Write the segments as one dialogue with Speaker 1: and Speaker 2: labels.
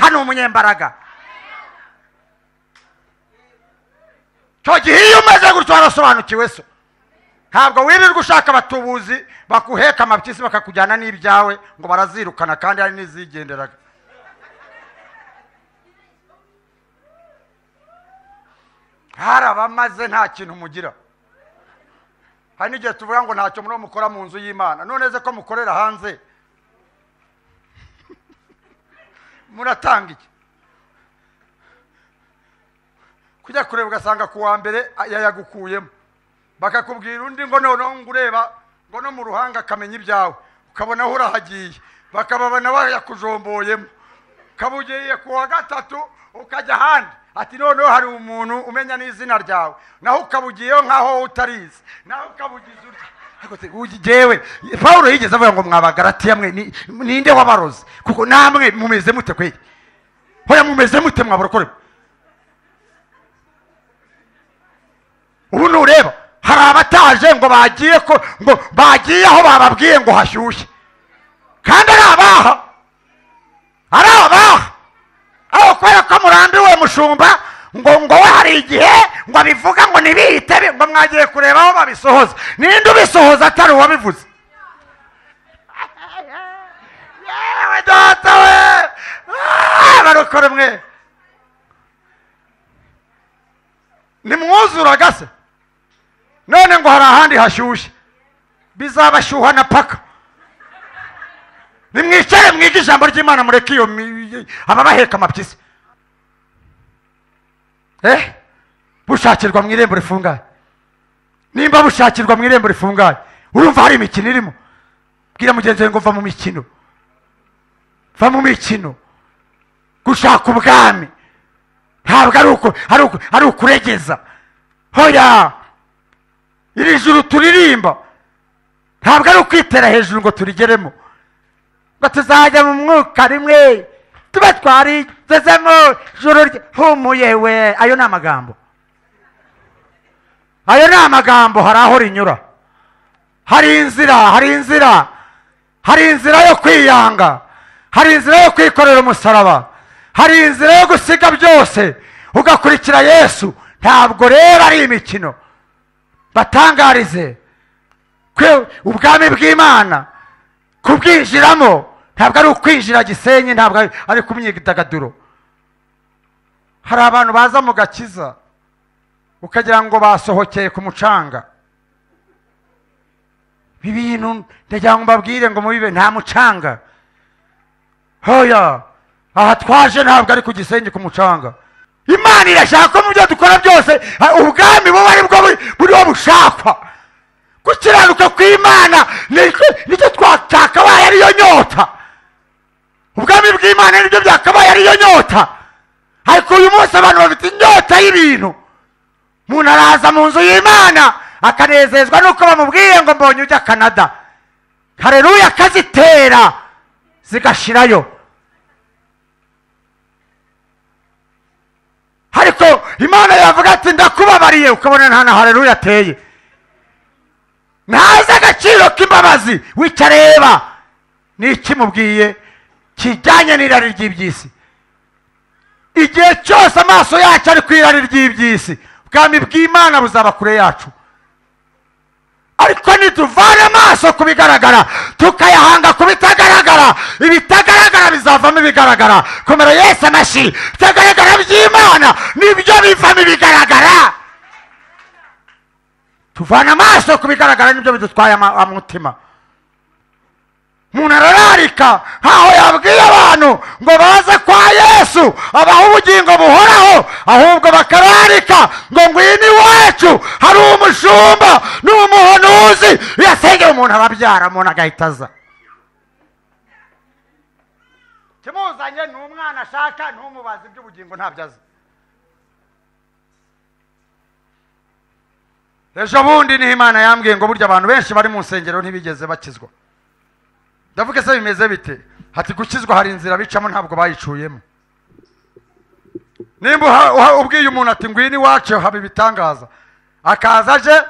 Speaker 1: ni umunyembaraga. Cyo gihe iyo umaze gutyo warasobanukiwe so. Ntabwo wirirwa ushaka abatubuzi bakuheka amapyisi bakakujyana n'ibyawe ngo barazirukana kandi ari nizigenderaga. Harabamaze nta kintu mugira. Hari n'igihe tuvuga ngo ntacyo muri mukora mu nzu y'Imana. None ze ko mukorera hanze. Muratanga iki? Kujya kureba ugasanga kuwa mbere yayagukuyemo. Bakakubwira undi ngo none ngureba ngo no mu ruhanga kamenya ibyawe. Ukabona aho urahagiye. Bakababana bayakujomboyemo. Kabugeye kuwa gatatu ukajya handi. Ati none hari umuntu umenya n'izina ryawe. Naho ukabugiyeyo nkaho utarize. Naho ukabugize urya. Jewe Paulo yigeze avuga ngo mwabagaratiya mwe ninde wabaroze kuko namwe mumeze mute kweli? Hoya mumeze mute mwabarokore? Ubu nureba hari abataje ngo bagiye ko ngo bagiye aho bababwiye ngo hashyushye. Kandi ari abaha. Aho kwera ko murambiwe mushumba ngo we hari igihe ngo abivuga ngo nibihite ngo mwagiye kureba aho babisohoza. Ninde ubisohoza atari uwabivuze? Yewe data we barokore mwe nimwuzura gase. None ngo hari ahandi hashyushye bizabashyuha na paka. Nimwicare mwige ijambo ry'Imana mureke iyo ababaheka amapyisi. Bushakirwa mu irembo rifungaye. Nimba bushakirwa mu irembo rifungaye urumva hari imikino irimo. Bwira mugenzi wawe ngo va mu mikino. Va mu mikino. Gushaka ubwami ntabwo ari ukuregeza. Hoya iri juru turirimba ntabwo ari ukwitera hejuru ngo turigeremo. Ngo tuzajya mu mwuka rimwe tube twarizezemo juru humuye we. Ayo ni amagambo. Ayo ni amagambo. Hari aho rinyura. Hari inzira yo kwiyanga. Hari inzira yo kwikorera umusaraba. Hari inzira yo gusiga byose ugakurikira Yesu. Ntabwo rero ari imikino. Batangarize kwe ubwami bw'Imana kubwinjiramo ntabwo ari ukwinjira Gisenyi, ntabwo ari kumyidagaduro. Hari abantu baza mu gakiza ukagira ngo basohokeye ku mucanga. Ibintu ndagira ngo mbabwire ngo mubibe nta mucanga. Hoya aha twaje ntabwo ari ku Gisenyi ku mucanga. Imana irashaka ko mu byo dukora byose ubwami buba ari bwo buriho bushakwa. Gukiranuka kw'Imana nicyo twakabaye ariyo nyota. Ubwami bw'Imana nibyo byakabaye ariyo nyota. Ariko uyu munsi abantu bafite inyota y'ibintu. Umuntu araza mu nzu y'Imana akanezezwa nuko bamubwiye ngo mbonye ujya Canada. Haleluya, akazitera zigashirayo. Ariko Imana yavuga ati ndakubabariye ukabona nta na haleluya ateye. Ntazi agaciro k'imbabazi wicareba n'ikimubwiye kijyanye n'irari ry'ibyisi. Igihe cyose amaso yacu ari ku irari ry'ibyisi ubwami bw'Imana buzaba kure yacu. Ariko nituvana amaso ku bigaragara tukayahanga ku bitagaragara, ibitagaragara bizavamo ibigaragara. Komera Yesu amashyi. Ibitagaragara by'Imana nibyo bivamo ibigaragara. Tuvana amaso ku bigaragara nibyo bidutwaye umutima. Umuntu arararika nkaho yabwiye abantu ngo baze kwa Yesu abaha ubugingo buhoraho, ahubwo bakararika ngo ngwino iwacu hari umushumba n'umuhanuzi. Yasengera umuntu arabyara, umuntu agahita aza. Kimuzanye ni umwana ashaka, ntumubaze iby'ubugingo ntabyo azi. Ejo bundi ni Imana yambwiye ngo burya abantu benshi bari mu nsengero ntibigeze bakizwa. Ndavuga se bimeze bite? Hati gukizwa hari inzira bicamo ntabwo bayicuyemo. Nimba ubwiye umuntu ati ngwini iwacu haba ibitangaza, akaza aje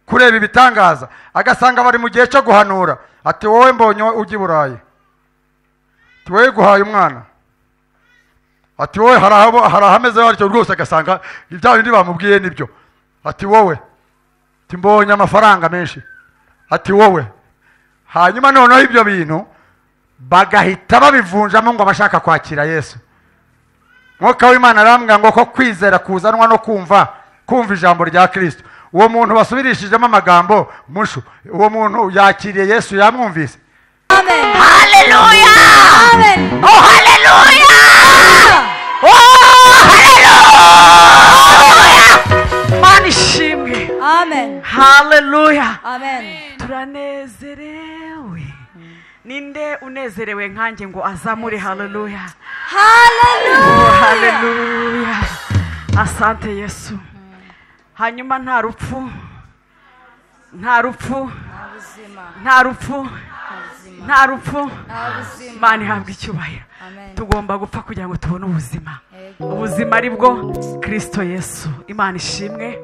Speaker 1: kureba ibitangaza agasanga bari mu gihe cyo guhanura, ati wowe mbonye ujya i Burayi, ati wowe guhaye umwana. ati wowe hari ahameze hatyo rwose agasanga ibya bindi bamubwiye nibyo. Ati wowe, ati mbonye amafaranga menshi. Ati wowe, hanyuma noneho ibyo bintu bagahita babivunjamo ngo abashaka kwakira Yesu. Mwuka w'Imana arambwira ngo ko kwizera kuzanwa no kumva ijambo rya Kristo. Uwo muntu basubirishijemo amagambo mushu, uwo muntu yakiriye Yesu, yamwumvise.
Speaker 2: Amen.
Speaker 3: Hallelujah.
Speaker 2: Amen.
Speaker 3: Oh, hallelujah. Oh, hallelujah. Mana ishimwe.
Speaker 2: Amen.
Speaker 3: Hallelujah.
Speaker 2: Amen.
Speaker 3: Turanezerewe. Ninde unezerewe nkanjye ngo azamure hallelujah.
Speaker 2: Hallelujah.
Speaker 3: Oh, hallelujah. Asante Yesu. Hanyuma nta rupfu. Nta rupfu. Nta rupfu. Nta rupfu. Mana ihabwe icyubahiro. Tugomba gupfa kugira ngo tubone ubuzima. Ubuzima ari bwo Kristo Yesu. Imana ishimwe.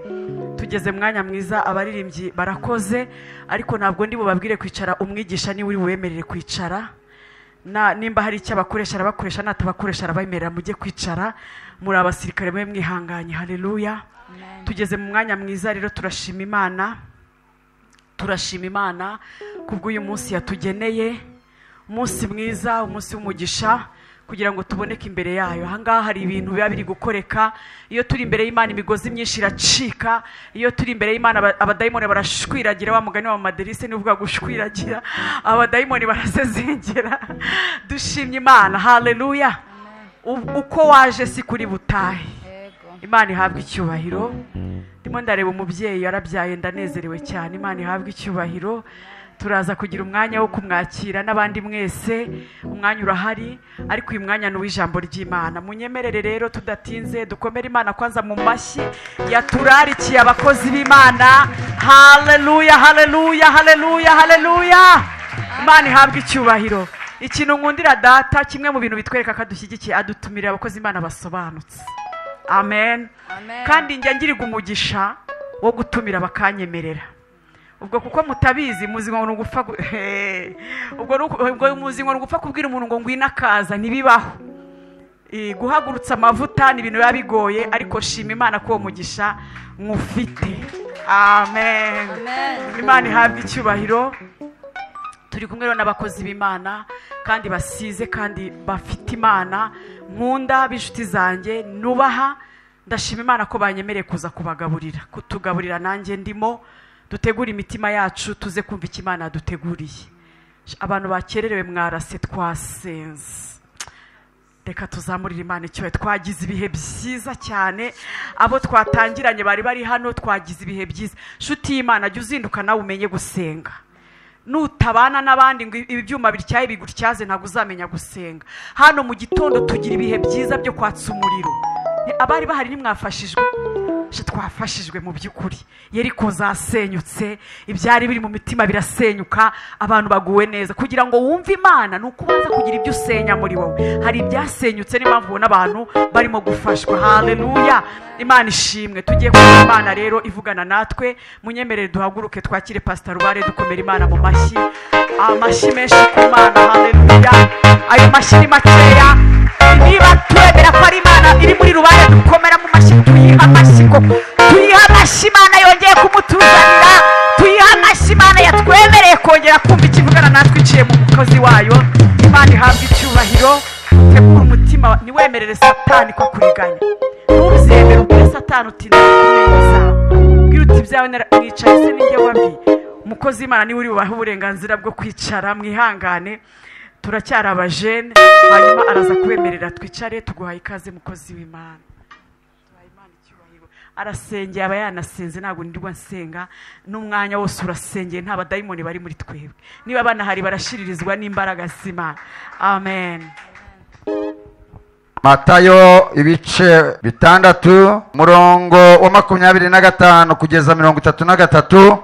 Speaker 3: Tugeze mwanya mwiza, abaririmbyi barakoze, ariko ntabwo ndi bubabwire kwicara, umwigisha ni uri wemerere kwicara. Nimba hari icyo abakoresha arabakoresha, natabakoresha arabemerera mujye kwicara. Muri abasirikare mwe mwihanganye. Haleluya. Tugeze mu mwanya mwiza rero, turashima Imana. Turashima Imana kubw'uyu munsi yatugeneye, umunsi mwiza, umunsi w'umugisha, kugira ngo tuboneke imbere yayo. Ahangaha hari ibintu biba biri gukoreka. Iyo turi imbere y'Imana imigozi myinshi iracika. Iyo turi imbere y'Imana abadayimoni barashwiragira. Wa mugani wa Maderise ni uvuga gushwiragira, abadayimoni barasezengera. Dushimye Imana. Haleluya. Uko waje si kuri butahe. Imana ihabwe icyubahiro. Ndimo ndareba umubyeyi yarabyaye, ndanezerewe cyane. Imana ihabwe icyubahiro. Turaza kugira umwanya wo kumwakira n'abandi mwese, umwanya urahari, ariko uyu mwanya ni uw'ijambo ry'Imana. Munyemerere rero tudatinze dukomere Imana kwanza mu mashyi yaturarikiye abakozi b'Imana. Haleluya, haleluya, haleluya, haleluya. Imana ihabwe icyubahiro. Ikintu nkundira data, kimwe mu bintu bitwereka ko adushyigikiye, adutumirira abakozi b'Imana basobanutse. Amen. Kandi njya ngirirwa umugisha wo gutumira bakanyemerera. Ubwo kuko mutabizi, muzi ngo ngupfa ubwo muzi ngo ngupfa kubwira umuntu ngo ngwina kaza ntibibaho. Guhagurutsa amavuta ni ibintu biba bigoye, ariko shima Imana ko umugisha nkufite. Amen. Imana ihabwe icyubahiro. Turi kumwe rero n'abakozi b'Imana kandi basize kandi bafite Imana. Nkunda b'inshuti zanjye nubaha, ndashima Imana ko banyemereye kuza kubagaburira, kutugaburira nanjye ndimo. Dutegura imitima yacu tuze kumva icyo Imana yaduteguriye. Abantu bakererewe mwarase, twasenze. Reka tuzamurire Imana icyo. Twagize ibihe byiza cyane. Abo twatangiranye bari hano, twagize ibihe byiza. Nshuti y'Imana, jya uzinduka nawe umenye gusenga. Nutabana n'abandi ngo ibyuma bityaye bigutyaze, ntabwo uzamenya gusenga. Hano mu gitondo tugira ibihe byiza byo kwatsa umuriro. Abari bahari nimwafashijwe. Twafashijwe mu by'ukuri. Yeriko zasenyutse, ibyari biri mu mitima birasenyuka, abantu baguwe neza. Kugira ngo wumve Imana ni ukubanza kugira ibyo usenya muri wowe. Hari ibyasenyutse, niyo mpamvu ubona abantu barimo gufashwa. Haleluya. Imana ishimwe. Tugiye kumva Imana rero ivugana natwe. Munyemerere duhaguruke twakire Pastor Rubare, dukomera Imana mu mashyi. Amashyi menshi ku Mana. Haleluya. Ayo mashyi ni makeya. Niba twemera ko ari Imana iri muri Rubare, dukomera mu mashyi, tuyiha amashyi koko. Tuyiha amashyi Imana yongeye kumutuzanira. Tuyiha amashyi Imana yatwemereye kongera kumva ikivugana natwe iciye mu mukozi wayo. Imana ihabwe icyubahiro. Tegura umutima, niwemerere Satani ko kuriganya. Ntubyemere ubwire Satani uti neza. Bwira uti byawe mwicaye se ninjye wabwiye. Umukozi w'Imana niwe uri bubahe uburenganzira bwo kwicara. Mwihangane, turacyari abajene. Hanyuma araza kwemerera twicare. Tuguhaye ikaze mukozi w'Imana. Tuhaye Imana icyubahiro. Arasengeye, aba yanasenze, ntabwo ndirwa nsenga. N'umwanya wose urasengeye, nta badayimoni bari muri twebwe. Niba banahari barashiririzwa n'imbaraga z'Imana. Amen.
Speaker 1: Matayo ibice 6 murongo wa 25 kugeza 33.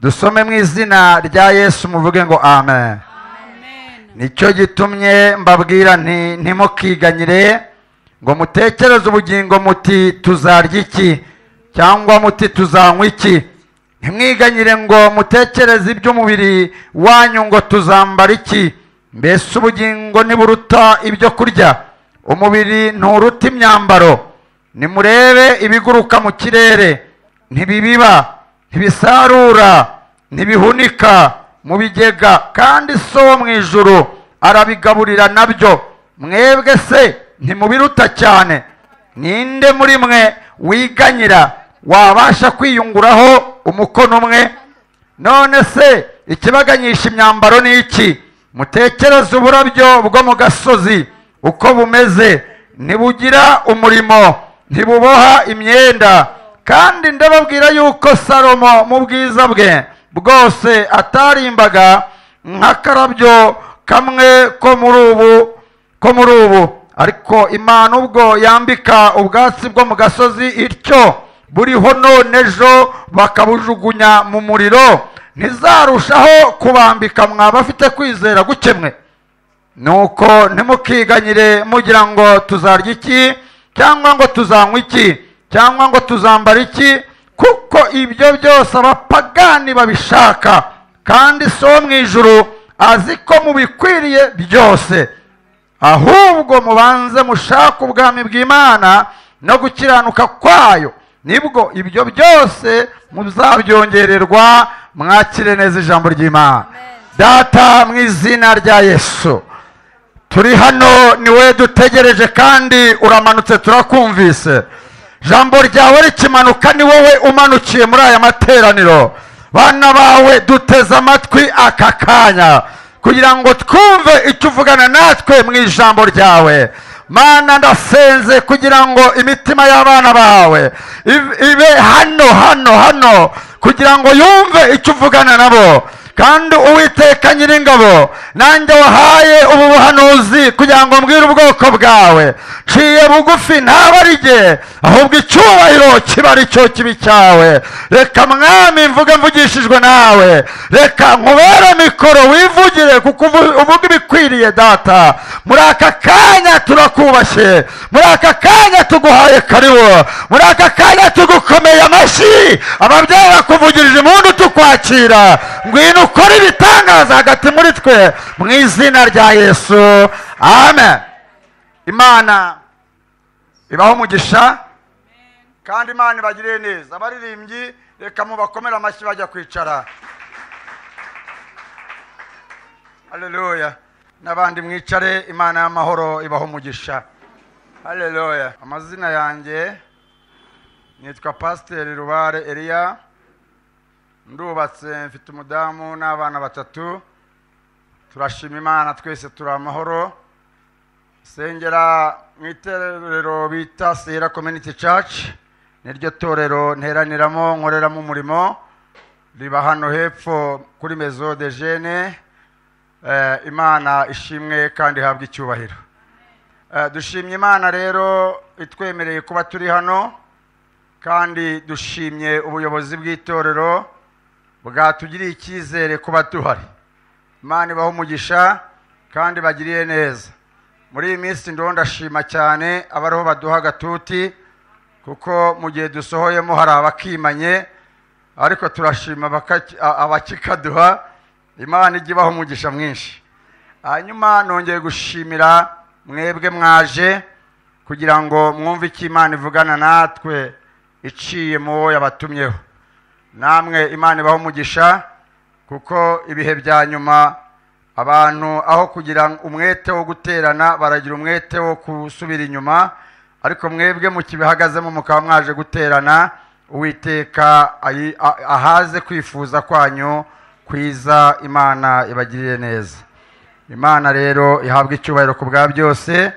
Speaker 1: Dusome mu izina rya Yesu, muvuge ngo amen. Nicyo gitumye mbabwira nti ntimukiganyire ngo mutekereze ubugingo muti tuzarya iki, cyangwa muti tuzanywa iki. Ntimwiganyire ngo mutekereze iby'umubiri wanyu ngo tuzambara iki. Mbese ubugingo ntiburuta ibyo kurya, umubiri nturuta imyambaro. Nimurebe ibiguruka mu kirere, ntibibiba, ntibisarura, ntibihunika mu bigega, kandi so wo mu ijuru arabigaburira nabyo. Mwebwe se ntimubiruta cyane? Ninde muri mwe wiganyira wabasha kwiyunguraho umukono umwe? None se ikibaganyisha imyambaro ni iki? Mutekereze uburabyo bwo mu gasozi uko bumeze, ntibugira umurimo, ntibuboha imyenda. Kandi ndababwira yuko Salomo mu bwiza bwe bwose atarimbaga nk'akarabyo kamwe ko muri ubu. Ariko Imana ubwo yambika ubwatsi bwo mu gasozi ityo buriho none ejo bakabujugunya mu muriro, ntizarushaho kubambika mwa bafite kwizera gukemwe? Nuko ntimukiganyire mugira ngo tuzarya iki, cyangwa ngo tuzanywa iki, cyangwa ngo tuzambara iki, kuko ibyo byose abapagani babishaka, kandi so wo mu ijuru azi ko mubikwiriye byose. Ahubwo mubanze mushake ubwami bw'Imana no gukiranuka kwayo, nibwo ibyo byose muzabyongererwa. Mwakire neza ijambo ry'Imana. Data, mu izina rya Yesu, turi hano, niwe dutegereje kandi uramanutse, turakumvise. Jambo ryawe rikimanuka ni wowe umanukiye muri aya materaniro. Bana bawe duteze amatwi aka kanya kugira ngo twumve icyo uvugana natwe mu ijambo ryawe. Mana, ndasenze kugira ngo imitima y'abana bawe ibe hano kugira ngo yumve icyo uvugana nabo. Kandi Uwiteka Nyiringabo, nanjye wahaye ubu buhanuzi kugira ngo mbwire ubwoko bwawe, nciye bugufi ntaba ari jye, ahubwo icyubahiro kiba ari cyo kibi cyawe. Reka Mwami mvuge mvugishijwe nawe, reka nkubere mikoro wivugire, kuko uvuga ibikwiriye. Data, muri aka kanya turakubashye, muri aka kanya tuguhaye karibu, muri aka kanya tugukomeye amashyi. Ababyeyi bakuvugirije impundu tukwakira, ngwino ukora ibitangaza hagati muri twe mu izina rya Yesu, amen. Imana ibaho umugisha kandi Imana ibagiriye neza. Abaririmbyi reka mubakomere amashyi bajya kwicara. Haleluya. N'abandi mwicare. Imana y'amahoro ibaho umugisha. Haleluya. Amazina yanjye nitwa Pasiteri Rubare Elia. Ndubatse, mfite umudamu n'abana 3. Turashima Imana, twese turi amahoro. Sengera mu itorero bita Sera Community Church, niryo torero nteraniramo nkoreramo umurimo, riba hano hepfo kuri Maison de Jeunes. Imana ishimwe kandi habwa icyubahiro. Dushimye Imana rero itwemereye kuba turi hano, kandi dushimye ubuyobozi bw'itorero bwatugiriye icyizere kuba tuhari. Imana ibaho umugisha kandi bagiriye neza. Muri iyi minsi ndashima cyane abariho baduha agatuti, kuko mu gihe dusohoyemo hari abakimanye, ariko turashima abakikaduha. Imana ijye ibaho umugisha mwinshi. Hanyuma nongeye gushimira mwebwe mwaje kugira ngo mwumve icyo Imana ivugana natwe iciye mu wo yabatumyeho. Namwe Imana ibaho umugisha, kuko ibihe bya nyuma abantu aho kugira umwete wo guterana baragira umwete wo kusubira inyuma, ariko mwebwe mu kibihagazemo mukaba mwaje guterana. Uwiteka ahaze kwifuza kwanyu kwiza. Imana ibagirire neza. Imana rero ihabwa icyubahiro ku bwa byose.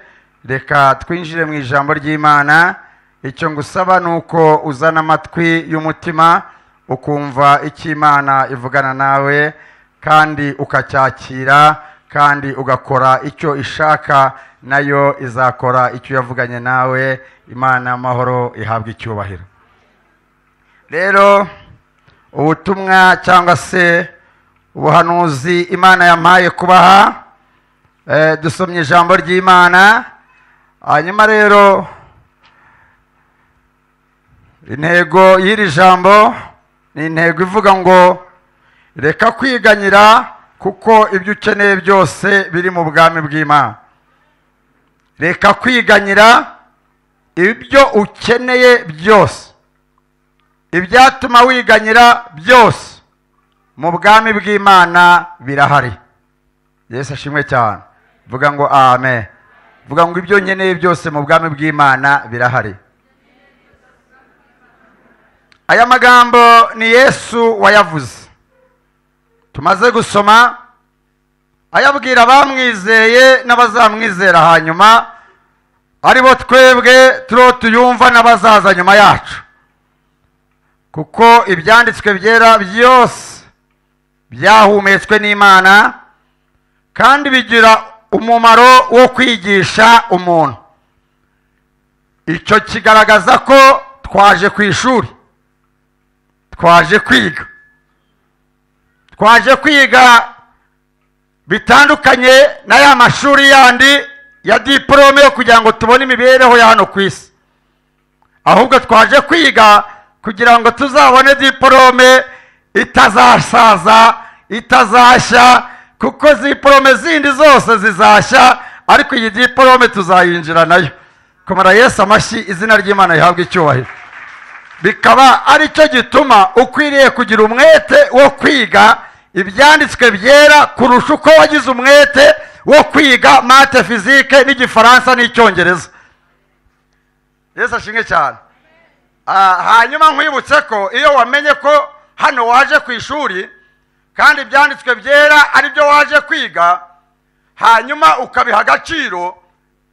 Speaker 1: Reka twinjire mu ijambo ry'Imana. Icyo ngusaba nuko uzana amatwi y'umutima ukumva icyo Imana ivugana nawe, kandi ukacyakira, kandi ugakora icyo ishaka, nayo izakora icyo yavuganye nawe. Imana y'amahoro ihabwa icyubahiro. Rero ubutumwa cyangwa se ubuhanuzi Imana yampaye kubaha, dusomye ijambo ry'Imana. Hanyuma rero intego y'iri jambo ni intego ivuga ngo reka kwiganyira, kuko ibyo ukeneye byose biri mu bwami bw'Imana. reka kwiganyira ibyo ukeneye byose. Ibyatuma wiganyira byose mu bwami bw'Imana birahari. Yesu ashimwe cyane. Vuga ngo amen. Vuga ngo ibyo nkeneye byose mu bwami bw'Imana birahari. Aya magambo ni Yesu wayavuze. Tumaze gusoma ayabwira abamwizeye n'abazamwizera hanyuma, aribo twebwe turo tuyumva n'abazaza nyuma yacu. Kuko ibyanditswe byera byose byahumetswe n'Imana kandi bigira umumaro wo kwigisha umuntu. Icyo kigaragaza ko twaje ku ishuri, twaje kwiga. Twaje kwiga bitandukanye na ya mashuri yandi ya diplome yo kugira ngo tubone imibereho ya hano ku isi. Ahubwo twaje kwiga kugira ngo tuzabone diplome itazasaza, itazashya, kuko diplome zindi zose zizashya, ariko iyi diplome tuzayinjira nayo. Komera Yesu amashyi, izina ry'Imana rihabwe icyubahiro. Bikaba ari cyo gituma ukwiriye kugira umwete wo kwiga ibyanditswe byera kurusha uko wagize umwete wo kwiga mate, fizike n'igifaransa n'icyongereza. Yesu ashimwe cyane. Hanyuma nkwibutse ko iyo wamenye ko hano waje ku ishuri kandi ibyanditswe byera ari byo waje kwiga, hanyuma ukabiha agaciro,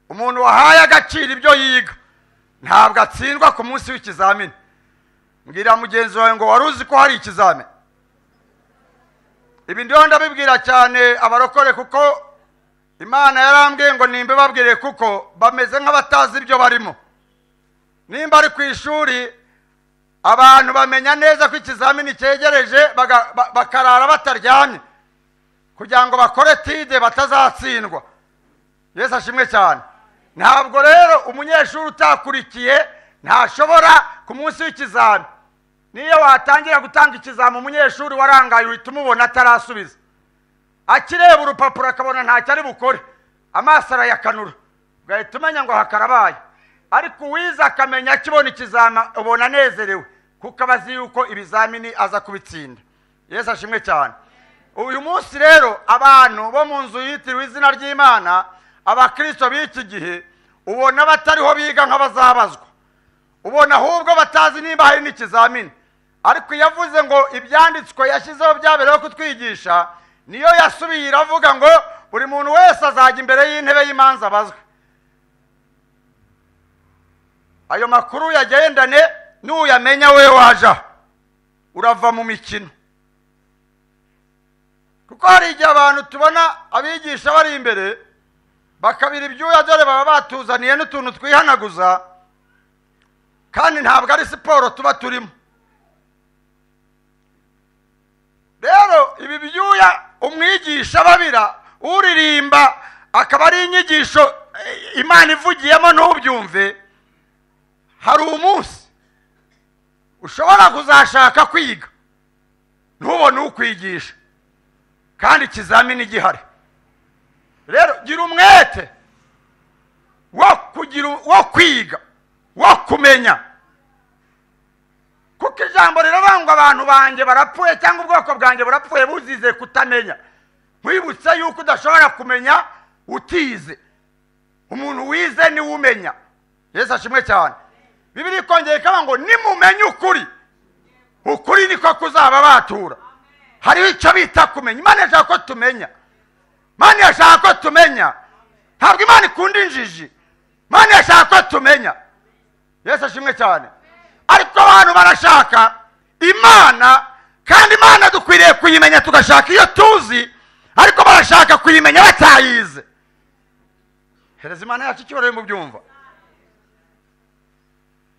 Speaker 1: umuntu wahaye agaciro ibyo yiga ntabwo atsindwa ku munsi w'ikizamini. Mbwira mugenzi wawe ngo wari uzi ko hari ikizamini. Ibi ndiho ndabibwira cyane abarokore, kuko Imana yarambwiye ngo nimbe babwire, kuko bameze nk'abatazi ibyo barimo. Nimba ari ku ishuri abantu bamenya neza ko ikizamini cyegereje, bakarara bataryamye kugira ngo bakore tide batazatsindwa. Yesu ashimwe cyane. Ntabwo rero umunyeshuri utakurikiye ntashobora ku munsi w'ikizami. Niyo watangira gutanga ikizami umunyeshuri warangaye uhita umubona atarasubiza. Akireba urupapuro akabona ntacyo ari bukore, amaso arayakanura, ugahita umenya ngo hakarabaye. Ariko uwiza akamenya akibona ikizami ubona anezerewe, kuko abazi yuko ibizamini aza kubitsinda. Yesu ashimwe cyane. Uyu munsi rero abantu bo mu nzu yitiriwe izina ry'Imana, abakristo b'iki gihe, ubona batariho biga nk'abazabazwa, ubona ahubwo batazi niba hari n'ikizamini. Ariko yavuze ngo ibyanditswe yashyizeho byabereho kutwigisha, niyo yasubiye iravuga ngo buri muntu wese azajya imbere y'intebe y'imanza abazwe. Ayo makuru yagendane n'uyamenya we waja urava mu mikino. Kuko hari igihe abantu tubona abigisha bari imbere bakabira ibyuya, dore baba batuzaniye n'utuntu twihanaguza, kandi ntabwo ari siporo tuba turimo. Rero ibi byuya umwigisha babira, uririmba akaba ari inyigisho Imana ivugiyemo ntubyumve, hari umunsi ushobora kuzashaka kwiga ntubone ukwigisha kandi ikizamini gihari. Rero gira umwete wo kwiga, wo kumenya, kuko ijambo riravuga ngo abantu banjye barapfuye cyangwa ubwoko bwanjye burapfuye buzize kutamenya. Nkwibutse yuko udashobora kumenya utize. Umuntu wize niwe umenya. Yesu ashimwe cyane. Bibiliya ikongera ikavuga ngo nimumenye ukuri, ukuri niko kuzaba batura. Hariho icyo bita kumenya. Imana yashaka ko tumenya. Imana yashaka ko tumenya. Ntabwo Imana ikunda injiji. Imana yashaka ko tumenya. Yesu ashimwe cyane. Ariko abantu barashaka Imana, kandi Imana dukwiriye kuyimenya tugashaka iyo tuzi, ariko barashaka kuyimenya batayize. Hereza Imana yacu icyubahiro mu byumva.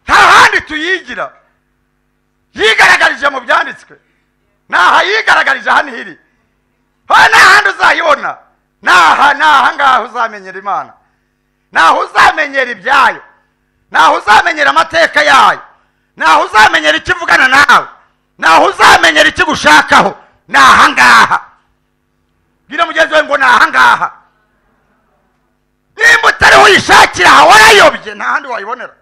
Speaker 1: Nta handi tuyigira. Yigaragarije mu byanditswe. Naha yigaragarije hano hiri. Nta handi uzayibona. Naha ngaho uzamenyera Imana. Naho uzamenyera ibyayo. Naho uzamenyera amateka yayo. Naho uzamenyera ikivugana nawe. Naho uzamenyera ikigushakaho. Naha ngaha. Gira mugenzi wawe ngo naha ngaha. nimba utariho uyishakira aha warayobye nta handi wayibonera.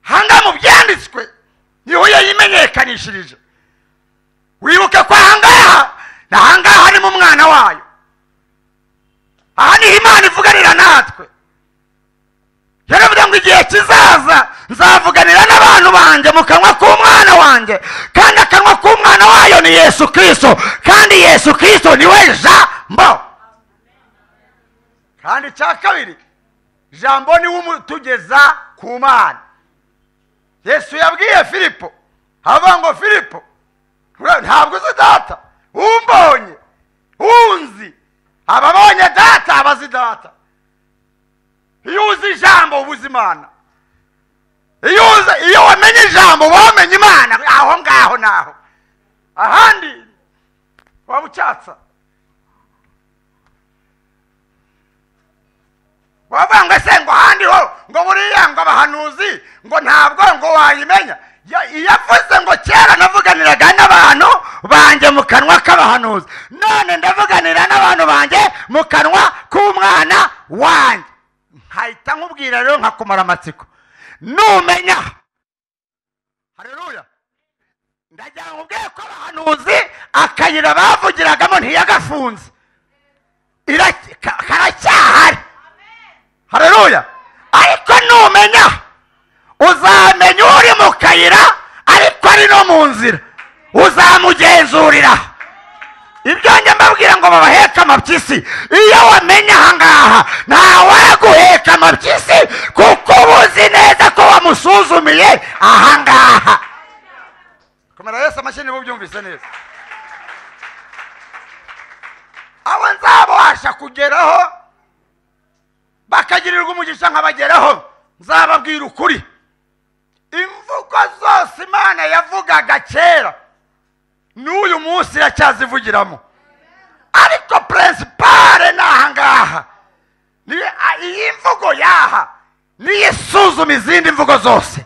Speaker 1: Hanga mu byanditswe niho yayimenyekanishirije. Wibuke ko ahangaha ni mu mwana wayo. Aha niho Imana ivuganira natwe. Yaravuga ngo igihe kizaza nzavuganira n'abantu banjye mu kanwa k'umwana wanjye, kandi akanwa k'umwana wayo ni Yesu Kristo, kandi Yesu Kristo niwe jambo. Kandi cya kabiri, jambo niwe umutugeza ku Mana. Yesu yabwiye Filipo, avuga ngo Filipo, ntabwo uzi data, umbonye unzi, ababonye data abazi data. Iyo uzi ijambo ubuze Imana. Iyo wamenye ijambo wamenye Imana, aho ngaho naho. Ahandi waba ucyatsa. Wavanga se ngo ahandi ho ngo buriya ngo abahanuzi ngo ntabwo ngo wayimenya. Yavuze ngo kera navuganiraga n'abantu banjye mu kanwa k'abahanuzi, none ndavuganira n'abantu banjye mu kanwa k'umwana wanjye. Nkahita nkubwira rero nkakumara amatsiko, numenya. Haleluya. Ndagira ngo ubwire ko abahanuzi akayira bavugiragamo ntiyagafunze, karacyahari. Haleluya. Ariko numenya, uzamenya uri mu kayira ariko ari no mu nzira, uzamugenzurira. Ibyo njye mbabwira ngo babaheka amapyisi. Iyo wamenya ahangaha ntawaguheka amapyisi, kuko ubuzi neza ko wamusuzumiye ahangaha. Komera Yesu amashyi niba ubyumvise neza. Abo nzabasha kugeraho bakagirirwa umugisha nkabageraho, nzababwira ukuri. Imvugo zose Imana yavugaga kera n'uyu munsi iracyazivugiramo, ariko principale n'ahangaha iyi mvugo yaha niyo isuzuma izindi mvugo zose.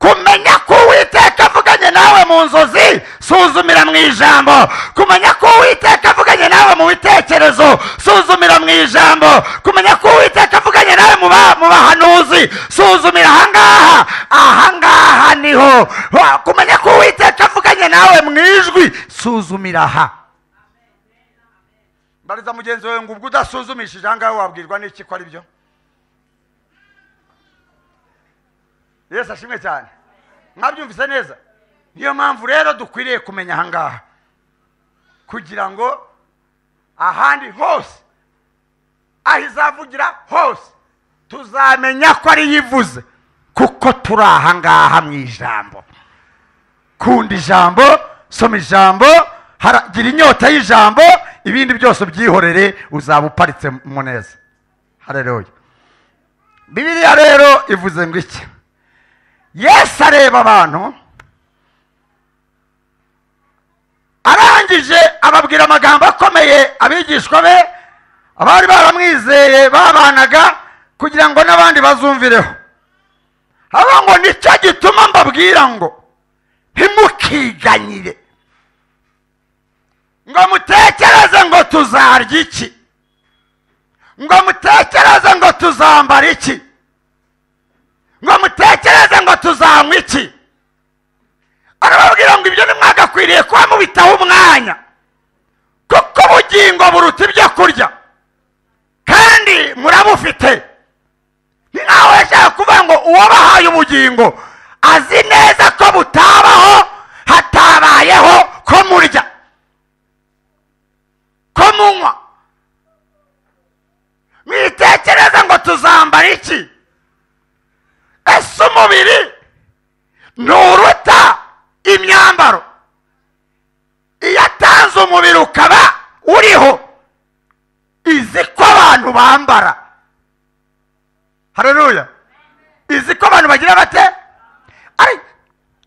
Speaker 1: Kumenya ko Uwiteka avuganye nawe mu nzozi, suzumira mu ijambo. Kumenya ko Uwiteka avuganye nawe mu bitekerezo, suzumira mu ijambo. Kumenya ko Uwiteka avuganye nawe mu bahanuzi, suzumira ahangaha. Ahangaha niho. Kumenya ko Uwiteka avuganye nawe mu ijwi, suzumira aha. Mbariza mugenzi wawe ngo ubwo udasuzumishije ahangaha wabwirwa n'iki ko ari byo? Yesu ashimwe cyane. Mwabyumvise neza? Niyo mpamvu rero dukwiriye kumenya ahangaha, kugira ngo ahandi hose ahizavugira hose tuzamenya ko ari yivuze, kuko turi ahangaha mu ijambo. Kunda ijambo, soma ijambo, gira inyota y'ijambo, ibindi byose byihorere, uzaba uparitse mu neza. Haleluya. Bibiliya rero ivuze ngo iki? Yesu areba abantu, arangije ababwira amagambo akomeye abigishwa be, abari baramwizeye babanaga, kugira ngo n'abandi bazumvireho. Aba ngo nicyo gituma mbabwira ngo ntimukiganyire ngo mutekereze ngo tuzarya iki, ngo mutekereze ngo tuzambara iki, ngo mutekereze ngo tuzanywa iki. Arababwira ngo ibyo nimwagakwiriye kuba mubitaho umwanya, kuko ubugingo buruta ibyo kurya, kandi murabufite. Ni nkaho yashaka kuvuga ngo uwabahaye ubugingo azi neza ko butabaho hatabayeho ko murya, ko munywa. Mwitekereza ngo tuzambara iki? Ese umubiri nturuta imyambaro? Iyo atanze umubiri ukaba uriho, izi ko abantu bambara. Haleluya. Izi ko abantu bagira bate?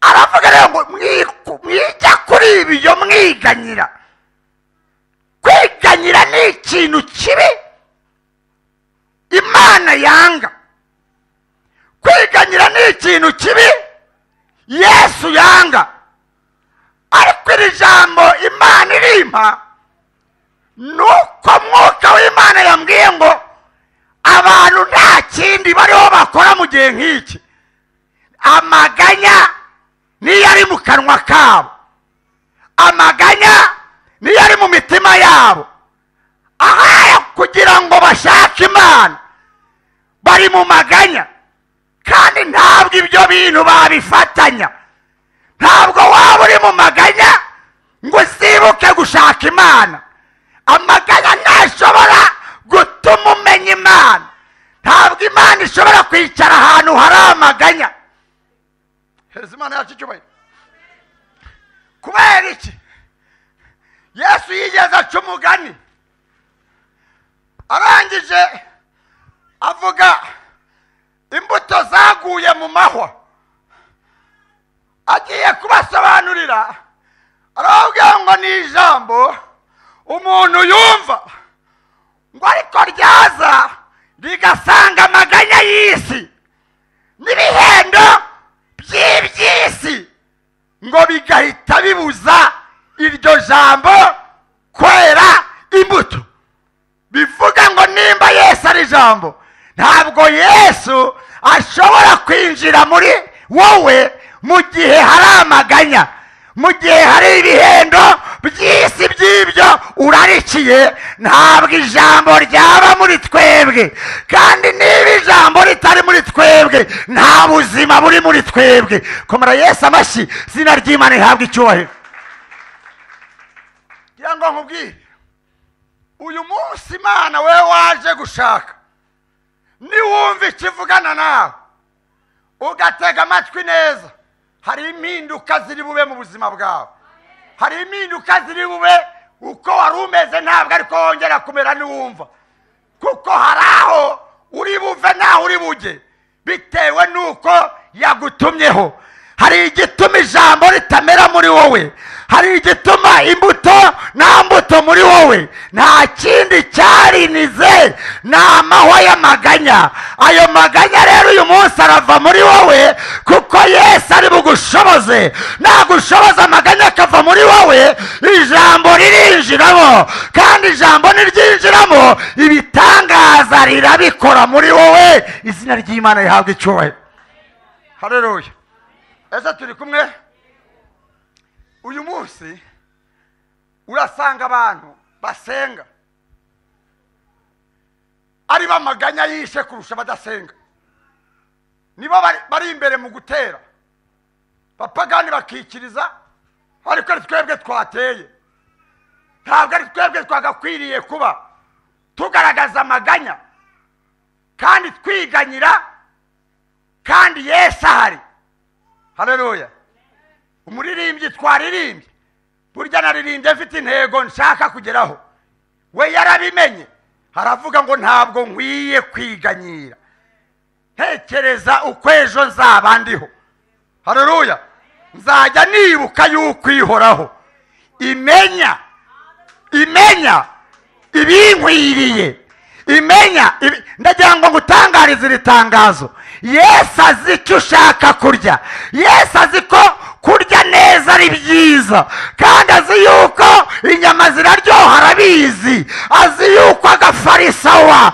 Speaker 1: Aravuga rero ngo mwijya kuri ibyo mwiganyira. Kwiganyira ni ikintu kibi Imana yanga. Kwiganyira ni ikintu kibi Yesu yanga. Ariko iri jambo Imana irimpa nuko mwuka w'Imana yambwiye ngo abantu nta kindi bariho bakora mu gihe nk'iki. Amaganya niyo ari mu kanwa kabo, amaganya niyo ari mu mitima yabo. Ahaya kugira ngo bashake Imana bari mu maganya, kandi ntabwo ibyo bintu babifatanya. Ntabwo waba uri mu maganya ngo uzibuke gushaka Imana. Amaganya ntashobora gutuma umenya Imana. Ntabwo Imana ishobora kwicara ahantu hari amaganya. Hereza Imana yacu icyubahiro. Kubera iki? Yesu yigeze aca umugani, arangije avuga imbuto zaguye mu mahwa. Agiye kubasobanurira, aravuga ngo ni ijambo umuntu yumva, ngo ariko ryaza rigasanga amaganya y'isi n'ibihendo by'iby'isi, ngo bigahita bibuza iryo jambo kwera imbuto. Bivuga ngo nimba Yesu ari ijambo, ntabwo Yesu ashobora kwinjira muri wowe mu gihe hari amaganya, mu gihe hari ibihendo by'isi by'ibyo urarikiye. Ntabwo ijambo ryaba muri twebwe, kandi niba ijambo ritari muri twebwe nta buzima buri muri twebwe. Komera Yesu amashyi, izina ry'Imana rihabwe icyubahiro. Ngira ngo nkubwire, uyu munsi Imana we waje gushaka, niwumva ikivugana nawe ugatega amatwi neza, hari impinduka ziri bube mu buzima bwawe. Hari impinduka ziri bube uko wari umeze ntabwo ariko wongera kumera niwumva, kuko hari aho uri buve naho uri bujye bitewe n'uko yagutumyeho. Hari igituma ijambo ritamera muri wowe, hari igituma imbuto nta mbuto muri wowe. Nta kindi cyarinize, ni amahwa y'amaganya. Ayo maganya rero uyu munsi arava muri wowe, kuko Yesu ari bugushoboze. Nagushoboza amaganya akava muri wowe, ijambo ririnjiramo, kandi ijambo niryinjiramo ibitangaza rirabikora muri wowe. Izina ry'Imana rihabwe icyubahiro. Haleluya. Ese turi kumwe? Uyu munsi urasanga abantu basenga ari bamaganya yishe kurusha badasenga. Nibo bari imbere mu gutera, bapagani bakikiriza, ariko ari twebwe twateye. Ntabwo ari twebwe twagakwiriye kuba tugaragaza amaganya kandi twiganyira, kandi Yesu ahari. Haleluya. Umuririmbyi twaririmbye, burya naririmbye mfite intego nshaka kugeraho. We yarabimenye, haravuga ngo ntabwo nkwiye kwiganyira, ntekereza uko ejo nzaba ndiho. Haleluya. Nzajya nibuka yuko ihoraho imenya ibinkwiriye, ndagira ngo ngutangarize iri tangazo. Yesu azi icyo ushaka kurya. Yesu azi ko kurya neza ari byiza, kandi azi yuko inyama ziraryoha, arabizi. Azi yuko agafarisawa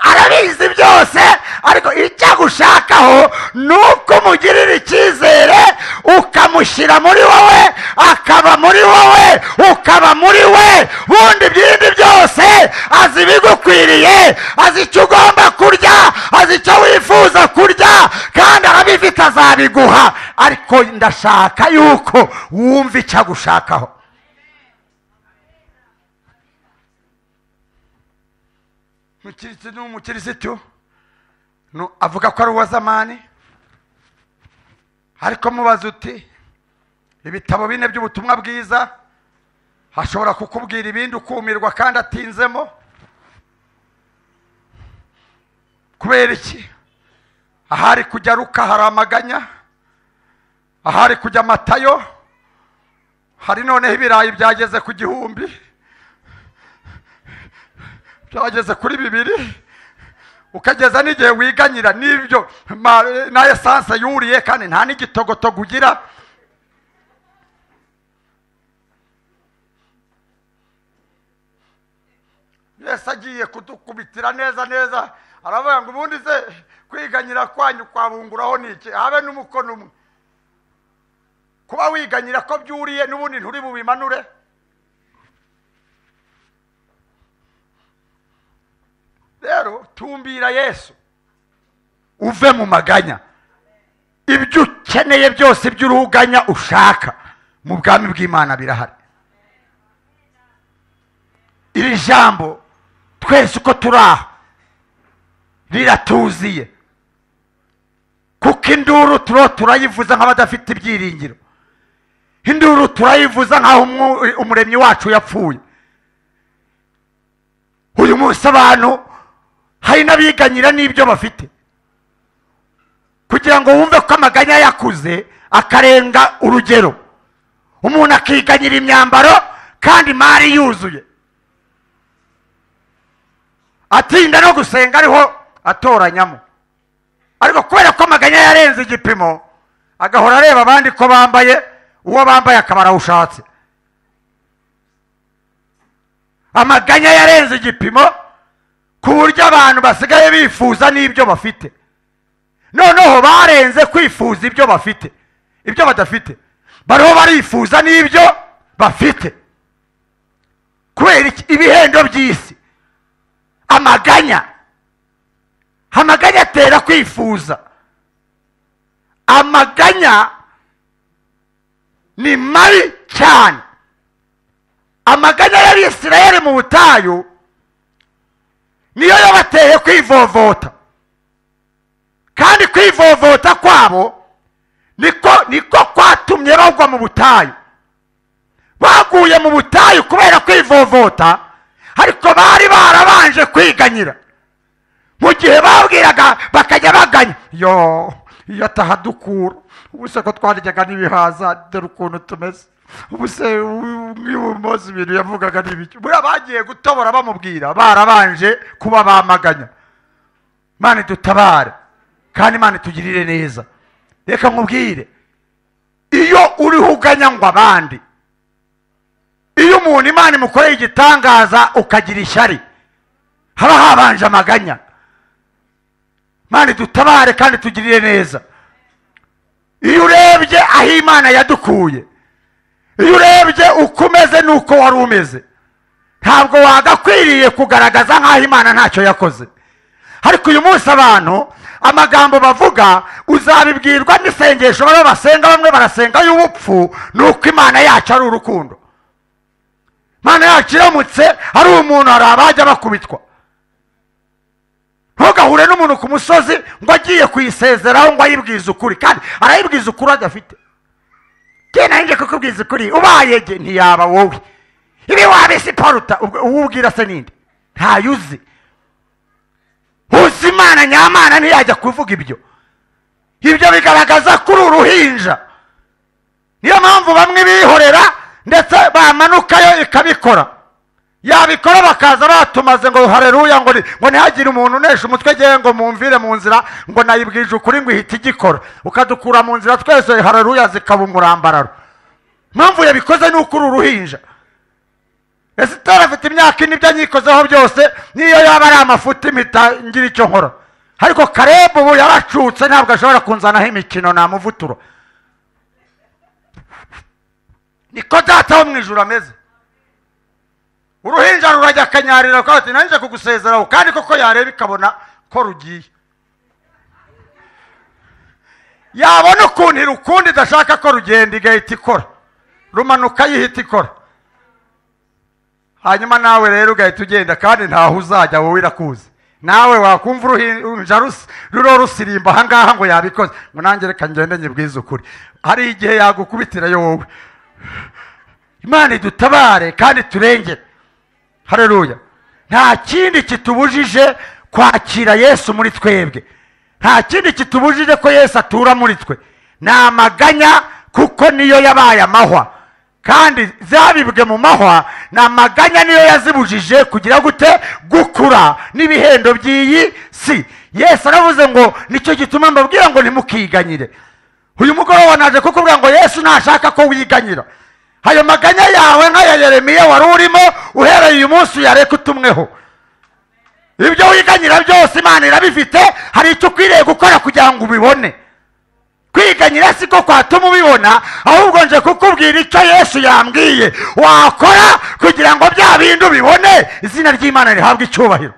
Speaker 1: arabizi byose, ariko icyo agushakaho ni uko umugirira icyizere, ukamushyira muri wowe, akaba muri wowe, ukaba muri we. Bundi ibindi byose azi ibigukwiriye, azi icyo ugomba kurya, azi icyo wifuza kurya, kandi arabifite, azabiguha. Ariko ndashaka yuko wumva icyo agushakaho. Umukirisitu avuga ko ari uwa zamani, ariko mubaza uti ibitabo 4 by'ubutumwa bwiza, hashobora kukubwira ibindi ukumirwa kandi atinzemo. Kubera iki? Ahari kujya Luka hari amaganya, ahari kujya Matayo hari noneho ibirayi byageze ku 1000, byageze kuri 2, ukageza n'igihe wiganyira n'ibyo na esanse yuriye, kandi nta n'igitogotogo ugira. Yesu agiye kudukubitira neza neza aravuga ngo ubundi se kwiganyira kwanyu kwabunguraho niki habe n'umukono umwe kuba wiganyira ko byuriye n'ubundi nturi bubimanure. Rero tumbira Yesu uve mu maganya. Ibyo ukeneye byose by'uruhuganya ushaka mu bwami bw'Imana birahari. Iri jambo twese uko turaho riratuziye kuko induru turayivuza nk'abadafite ibyiringiro. Induru turayivuza nk'aho umuremyi wacu yapfuye. Uyu munsi abantu hari n'abiganyira n'ibyo bafite kugira ngo wumve ko amaganya yakuze akarenga urugero. Umuntu akiganyira imyambaro kandi imari yuzuye, atinda no gusenga ariho atoranyamo, ariko kubera ko amaganya yarenze igipimo agahora areba abandi ko bambaye, uwo bambaye akaba arawushatse. Amaganya yarenze igipimo ku buryo abantu basigaye bifuza n'ibyo bafite. Noneho barenze kwifuza ibyo bafite, ibyo badafite bariho barifuza n'ibyo bafite kubera ibihendo by'isi. Amaganya atera kwifuza. Amaganya ni mabi cyane. Amaganya yari Isirayeli mu butayu niyo yabateye kwivovota, kandi kwivovota kwabo niko kwatumye bagwa mu butayu. Baguye mu butayu kubera kwivovota, ariko bari barabanje kwiganyira. Mu gihe babwiraga bakajya baganya, iyo atahadukura ubuse ko twaryaga n'ibihaza dore ukuntu tumeze, ubuse nk'ibumozi ibintu yavugaga n'ibiki. Buriya bagiye gutobora bamubwira barabanje kuba bamaganya. Imana idutabare kandi Imana itugirire neza. Reka nkubwire, iyo uriho uganya ngo abandi, iyo umuntu Imana imukoreye igitangaza ukagira ishyari, haba habanje amaganya. Imana idutabare kandi tugirire neza. Iyo urebye aho Imana yadukuye, iyo urebye uko umeze n'uko wari umeze, ntabwo wagakwiriye kugaragaza nk'aho Imana ntacyo yakoze. Ariko uyu munsi abantu amagambo bavuga uzabibwirwa n'isengesho bamwe basenga, bamwe barasenga y'ubupfu, nuko Imana yacu ari urukundo. Imana yacu iramutse ari umuntu hari abajya bakubitwa. Ntugahure n'umuntu ku musozi ngo agiye kuyisezeraho ngo ayibwize ukuri, kandi arayibwiza ukuri adafite. Kena nje kukubwiza ukuri ubayege ntiyaba wowe. Ibi wabisi paruta ubwira se ninde? Ntayuzi. Uzi Imana nyamana ntiyajya kuvuga ibyo. Ibyo bigaragaza kuri uruhinja. Niyo mpamvu bamwe bihorera ndetse bamanukayo ikabikora. Yabikora bakaza batumaze ngo haleluya, ngo ntihagire umuntu unesha umutwe giye ngo mumvire mu nzira, ngo nayibwije ukuri ngo ihita igikora, ukadukura mu nzira twese haleluya zikaba umurambararo. Mpamvu yabikoze nuko uri uruhinja. Esitera afite imyaka ine ibyo anyikozeho byose, niyo yaba ari amafuti impita ngira icyo nkora. Ariko Kalebu ubu yaracutse ntabwo ashobora kunzanaho imikino namuvuturo. Niko data wo mu ijuru ameze. Uruhinja rurajya akanyarira ko ati nanjye kugusezeraho, kandi koko yareba ikabona ko rugiye. Yabona ukuntu irukundi idashaka ko rugenda igahita ikora, rumanuka yihita ikora. Hanyuma nawe rero ugahita ugenda kandi ntaho uzajya, wowe irakuzi. Nawe wakumva uruhinja ruro rusirimba ahangaha ngo yabikoze, ngo nanjye reka ngende nyibwize ukuri. Hari igihe yagukubitirayo wowe. Imana idutabare kandi turengere. Haleluya. Nta kindi kitubujije kwakira Yesu muri twebwe. Nta kindi kitubujije ko Yesu atura muri twe. Ni amaganya, kuko niyo yabaye amahwa, kandi zabibwe mu mahwa. Ni amaganya niyo yazibujije kugira gute gukura n'ibihendo by'iyi si. Yesu aravuze ngo nicyo gituma mbabwira ngo ntimukiganyire. Uyu mugoroba naje kukubwira ngo Yesu ntashaka ko wiganyira. Hayo maganya yawe nk'aya Yeremiya wari urimo, uhereye uyu munsi uyareke utumweho. ibyo wiganyira byose imana irabifite. hari icyo ukwiriye gukora kugira ngo ubibone. kwiganyira siko kwatuma ubibona, ahubwo nje kukubwira icyo Yesu yambwiye wakora kugira ngo bya bindi ubibone, izina ry'Imana rihabwe icyubahiro.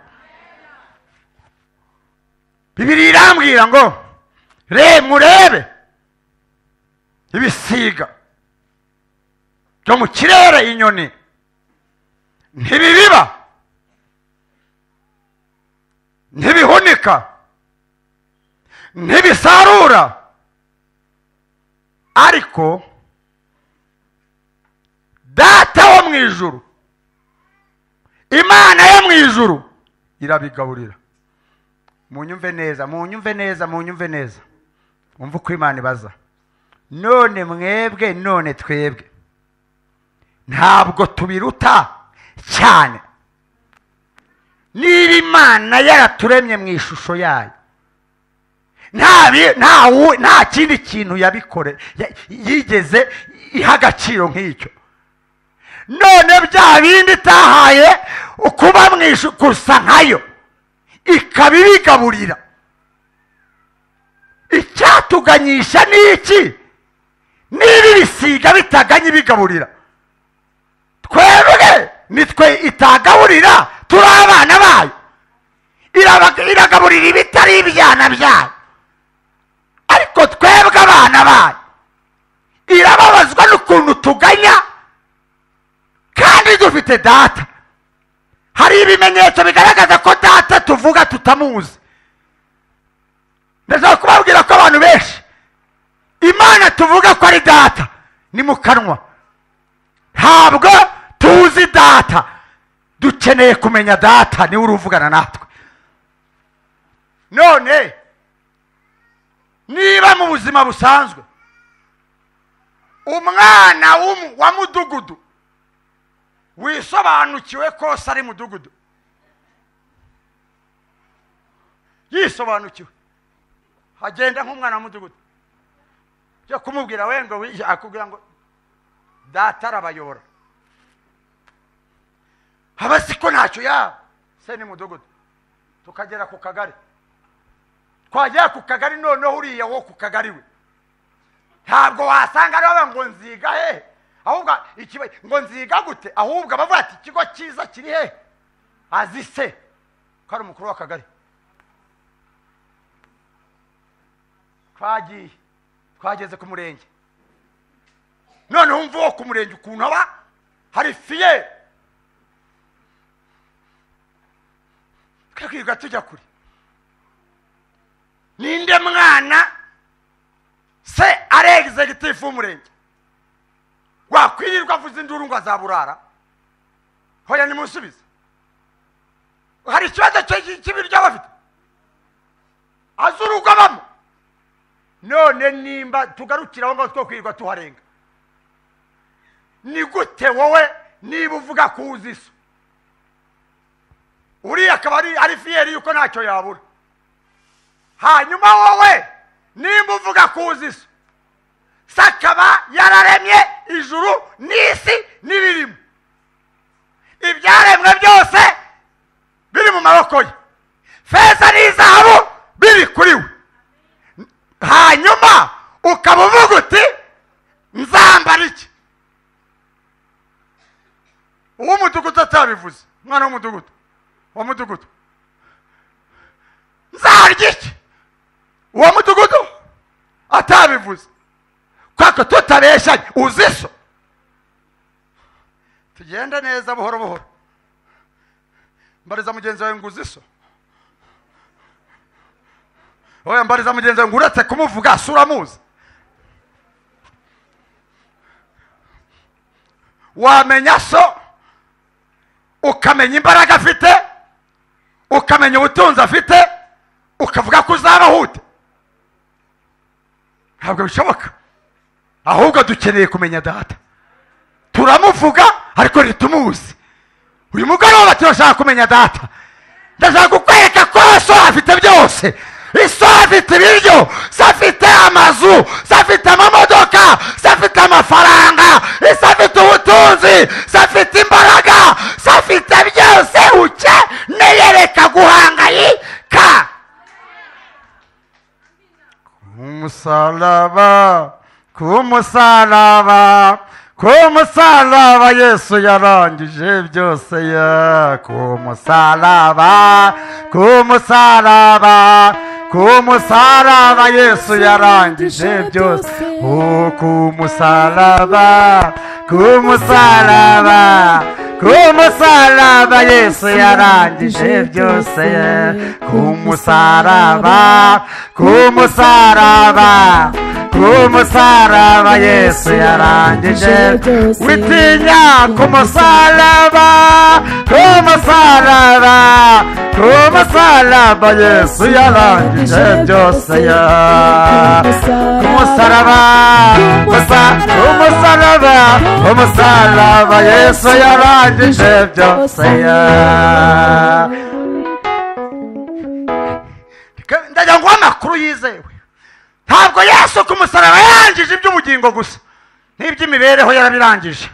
Speaker 1: Bibiliya irambwira ngo murebe ibisiga byo mu kirere, inyoni ntibibiba, ntibihunika, ntibisarura, ariko data wo mu ijuru, Imana yo mu ijuru irabigaburira. Munyumve neza, munyumve neza, munyumve neza, umva uko Imana ibaza. None mwebwe, none twebwe ntabwo tubiruta cyane? Niba Imana yaraturemye mu ishusho yayo, nta kindi kintu yabikore yigeze iha agaciro nk'icyo. None bya bindi itahaye ukuba mu ishusho gusa nkayo ikabibigaburira, icyatuganyisha ni iki? Niba ibisiga bitaganye ibigaburira, twebwe nitwe itagaburira, turi abana bayo. Iragaburira ibitari ibyana byayo, ariko twebwe abana bayo irababazwa n'ukuntu tuganya, kandi dufite data. Hari ibimenyetso bigaragaza ko data tuvuga tutamuzi. Ndashaka kubabwira ko abantu benshi Imana tuvuga ko ari data ni mu kanwa, ntabwo tuzi data. Dukeneye kumenya data, niwe uruvugana natwe. None niba mu buzima busanzwe umwana wa mudugudu wisobanukiwe ko se ari mudugudu, yisobanukiwe, hagenda nk'umwana wa mudugudu cyo kumubwira we ngo akubwira ngo data arabayobora, haba siko ntacyo yaba se ni mudugudu. Tukagera ku kagari, twagera ku kagari, noneho uriya wo ku kagari we ntabwo wasanga ariwe ngo nziga hehe, ahubwo ngo nziga gute, ahubwo bavuga ati ikigo cyiza kiri hehe, azi se ko ari umukuru w'akagari. Twageze ku murenge, noneho umva wo ku murenge ukuntu haba hari fiye. Twiga tujya kure, ninde mwana se ari executive w'umurenge wakwirirwa avuza induru ngo azaburara? Hoya nimusubize. Hari ikibazo cy'ibiryo bafite, azurugo abamo. None nimba tugarukiraho ngo two kwirirwa tuharenga, ni gute wowe niba uvuga kuza iso, uriya akaba ari fiyeri yuko ntacyo yabura, hanyuma wowe nimba uvuga kuza iso, se akaba yararemye ijuru n'isi n'ibirimo, ibyaremwe byose biri mu maboko ye, feza n'izahabu biri kuri we, hanyuma ukaba uvuga uti nzambara iki? Uwo mudugudu atabivuze, mwana w'umudugudu wa mudugudu, nzarya iki? Uwo mudugudu atabivuze, kwako tutabeshanye, uzi so. Tugende neza buhoro buhoro. Mbariza mugenzi wawe ngo uzi so. Oya, mbariza mugenzi wawe ngo uretse kumuvuga sura muzi. Wamenya so, ukamenya imbaraga afite, ukamenya ubutunzi afite, ukavuga ko uzabahute? Ntabwo bishoboka. Ahubwo dukeneye kumenya data. Turamuvuga ariko ntitumuzi. Uyu mugoroba turashaka kumenya data. Ndashaka kukwereka ko so afite byose. Iso afite ibiryo, afite amazu, afite amamodoka, afite amafaranga, afite ubutunzi, afite imbaraga, afite byose ukeneye. Reka guhangayika. Kumusaraba, kumusaraba, kumusaraba Yesu yarangije byose ya. Kumusaraba, kumusaraba, kumusaraba Yesu yarangije byose. Kumusaraba, kumusaraba, kumusaraba Yesu yarangije byose. Kumusaraba, kumusaraba, kumusaraba Yesu yarangije. Witinya kumusaraba, kumusaraba, kumusaraba Yesu yarangije byose. Kumusaraba, kumusaraba, kumusaraba Yesu yarangije byose. Ndagira ngo amakuru yizewe. Ntabwo Yesu ku musaraba yarangije iby'ubugingo gusa, n'iby'imibereho yarabirangije.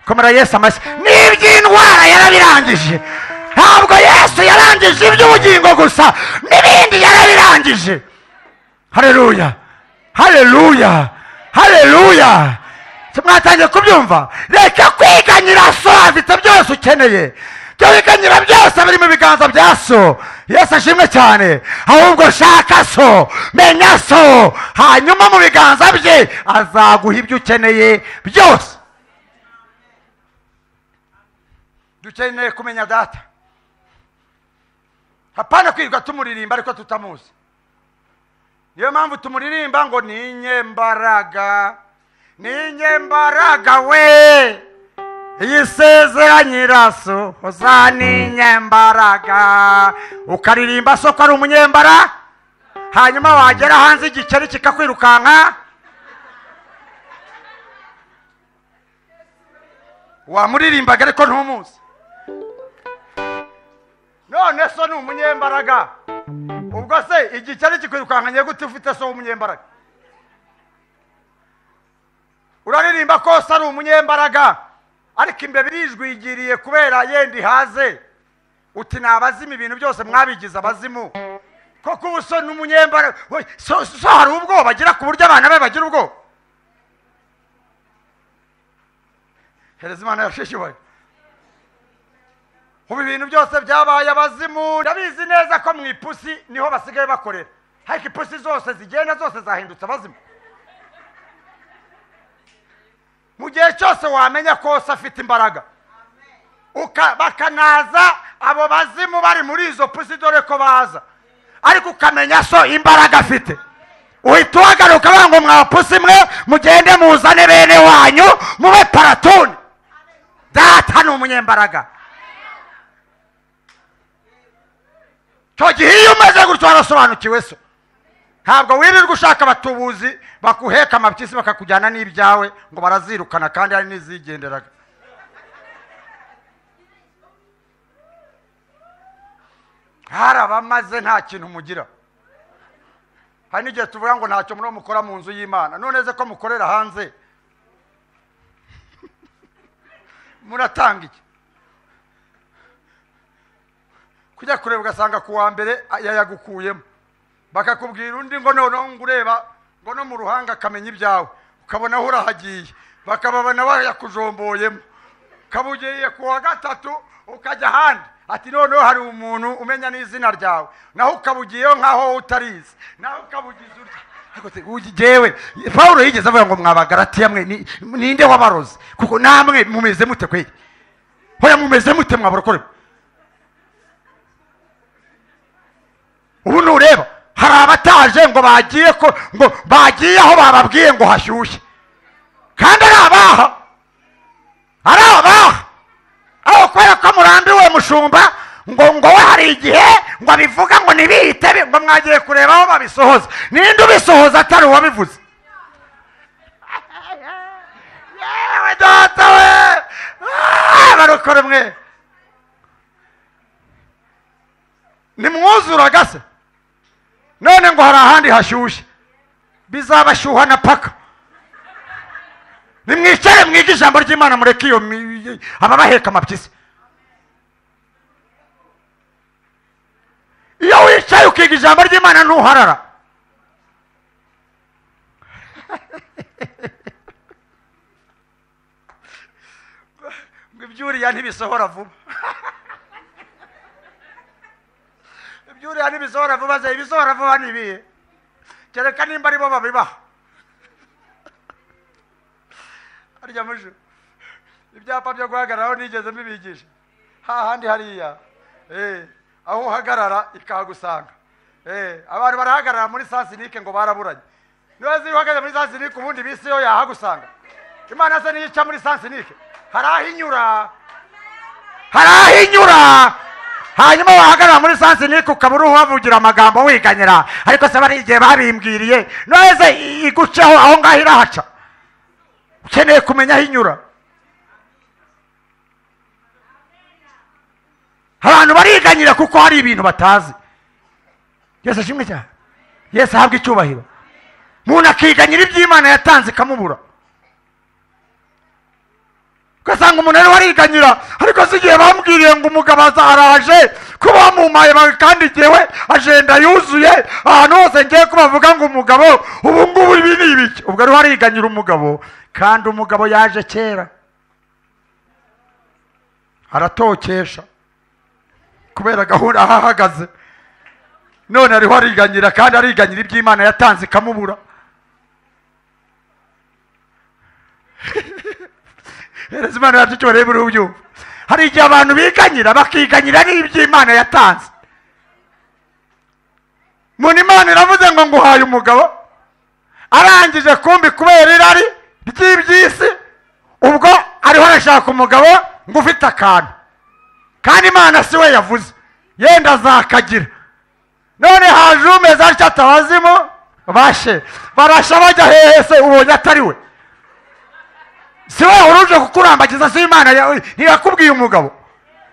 Speaker 1: Komera Yesu amashyi. N'iby'indwara yarabirangije. Ntabwo Yesu yarangije iby'ubugingo gusa, n'ibindi yarabirangije. Haleluya, haleluya, haleluya. Mwatangiye kubyumva? Reka kwiganyira so, afite byose ukeneye. Byo biganyira byose biri mu biganza bya so. Yesu ashimwe cyane. Ahubwo shaka so, menya so, hanyuma mu biganza bye azaguha ibyo ukeneye byose. Dukeneye kumenya data. Hapana kwirirwa tumuririmba ariko tutamuzi. Niyo mpamvu tumuririmba ngo ni inyembaraga, ni inyembaraga we. Yisezeranyiraso hoza ni inyembaraga. Ukaririmba so ko ari umunyembara, hanyuma wagera hanze igiceri kikakwirukanka, wamuririmbaga ariko ntumuzi. None so ni umunyembaraga, ubwo se igiceri kikwirukankanye gute ufite so umunyembaraga? Uraririmba ko so ari umunyembaraga, ariko imbere birijwigiriye kubera yendi haze. Uti nabazimu ibintu byose mwabigize abazimu. Koko ubuso n'umunyembaraga. So hari ubwo bagira ku buryo abana be bagira ubwo. Hereza Imana yasheshubaye. Ubu ibintu byose byabaye abazimu. Ndabizi neza ko mu ipusi niho basigaye bakorera. Ariko ipusi zose zigenda zose zahindutse abazimu. Mu gihe cyose wamenya ko se afite imbaraga, bakanaza abo bazimu bari muri izo pusi dore ko baza, ariko ukamenya so imbaraga afite, uhita uhagaruka bango mwa pusi mwe mugende muzane bene wanyu mube paratoni. Data ni umunyembaraga. Cyo gihe iyo umaze gutyo warasobanukiwe so. Ntabwo wirirwa ushaka abatubuzi bakuheka amapyisi bakakujyana n'ibyawe ngo barazirukana kandi ari n'izigenderaga. Harabamaze nta kintu mugira. Hari n'igihe tuvuga ngo ntacyo muri mukora mu nzu y'Imana, none ze ko mukorera hanze muratanga iki? Kujya kureba ugasanga kuwa mbere yayagukuyemo, bakakubwira undi ngo noneho ngureba ngo no mu ruhanga akamenya ibyawe, ukabona aho urahagiye, bakababana bayakujomboyemo, kabugiye kuwa gatatu ukajya ahandi, ati noneho hari umuntu umenya n'izina ryawe, naho ukabugiyeyo nk'aho utarizi, naho ukabugize urya. Jewe Paulo yigeze avuga ngo mwabagaratiya mwe ninde wabaroze, kuko namwe mumeze mute kweli? Hoya mumeze mute mwabarokore? Ubu nureba hari abataje ngo bagiye ko ngo bagiye aho bababwiye ngo hashyushye, kandi ari abaha aho kwera ko murambiwe mushumba ngo we hari igihe ngo abivuga ngo nibihite ngo mwagiye kureba aho babisohoza. Ninde ubisohoza atari uwabivuze? Yewe data we barokore mwe nimwuzuraga se, none ngo hari ahandi hashyushye bizabashyuha na paka. Nimwicare mwige ijambo ry'Imana mureke iyo ababaheka amapyisi. wicaye ukiga ijambo ry'Imana ntuharara. Ibyuriya ntibisohora vuba. Ibyuriya ntibisohora vuba, ze ibisohora vuba nibiye. Kereka nimba ari bo babibaha. Arya mushu. Ibyapa byo guhagararaho nigeze mbibigisha. Hahandi hariya. Aho uhagarara ikagusanga. Abantu barahagarara muri sansinike ngo baraburanye. Nibaze uhagaze muri sansinike ubundi bisi yo yahagusanga. Imana se niyica muri sansinike. Harahinyura. Hanyuma wahagarara muri sansinike ukabura uhavugira amagambo wiganyira. Ariko se bari igihe babimbwiriye. Nibaze iguceho aho ngaho irahaca. Ukeneye kumenya hinyura. Abantu bariganyira kuko hari ibintu batazi. Yesu ashimwe cyane. Yesu ahabwa icyubahiro. Umuntu akiganyira iby'Imana yatanze ikamubura. Ugasanga umuntu ari wariganyira, ariko si igihe bambwiriye ngo umugabo araje kuba mumaye kandi jyewe agenda yuzuye ahantu hose ngiye kubavuga ngo umugabo ubu ngubu ibi ni ibiki. Ubwo ari wariganyira umugabo kandi umugabo yaje kera. Aratokesha kubera gahunda ahahagaze. None ariho ariganyira kandi ariganyira iby'Imana yatanze ikamubura. Hereza Imana yacu icyo bareba urubyumva. Hari igihe abantu biganyira bakiganyira n'iby'Imana yatanze. Muni Imana iravuze ngo nguhaye umugabo, arangije kumbi kubera irari ry'iby'isi, ubwo ariho arashaka umugabo ngo ufite akantu. Kandi Imana si we yavuze, yenda azakagira. None haje umeze atyo atabazimu bashe barasha bajya hehe se ubonye atari we? Si we uruje kukurambagiza, si Imana ntiyakubwiye umugabo.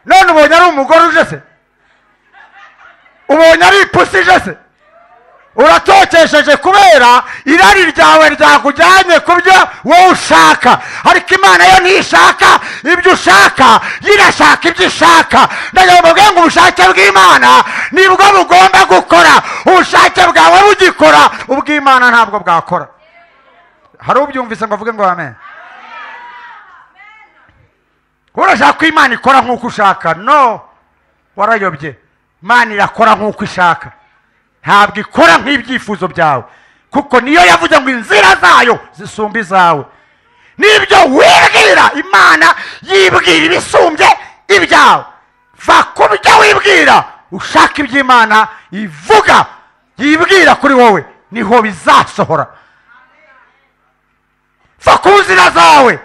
Speaker 1: None ubonye ari umugore uje se? Ubonye ari ipusi ije se? Uratokesheje kubera irari ryawe ryakujyanye ku byo wowe ushaka. Ariko Imana yo ntishaka ibyo ushaka, irashaka ibyo ishaka. Ndagira ngo ubushake bw'Imana nibwo bugomba gukora. Ubushake bwawe bugikora, ubw'Imana ntabwo bwakora. Hari ubyumvise ngo avuge ngo amen. Urashaka ko Imana ikora nk'uko ushaka? No, warayobye. Imana irakora nk'uko ishaka, ntabwo ikora nk'ibyifuzo byawe, kuko niyo yavuze ngo inzira zayo zisumba izawe. Nibyo wibwira, Imana yibwira ibisumbye ibyawe. Va ku byo wibwira, ushaka iby'Imana ivuga yibwira kuri wowe, niho bizasohora. Va ku nzira zawe,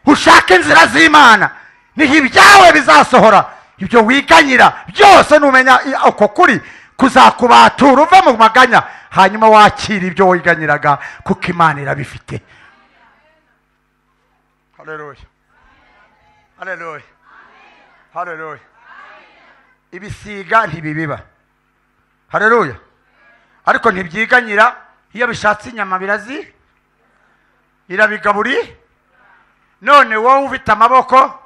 Speaker 1: ushaka inzira z'Imana, niho ibyawe bizasohora. Ibyo wiganyira byose numenya uko kuri kuzakubatura uva mu maganya, hanyuma wakira ibyo wiganyiraga kuko Imana irabifite. Haleluya, haleluya, haleluya. Ibisiga ntibibiba, haleluya, ariko ntibyiganyira. Iyo bishatse inyama irabigaburi. None wowe ufite amaboko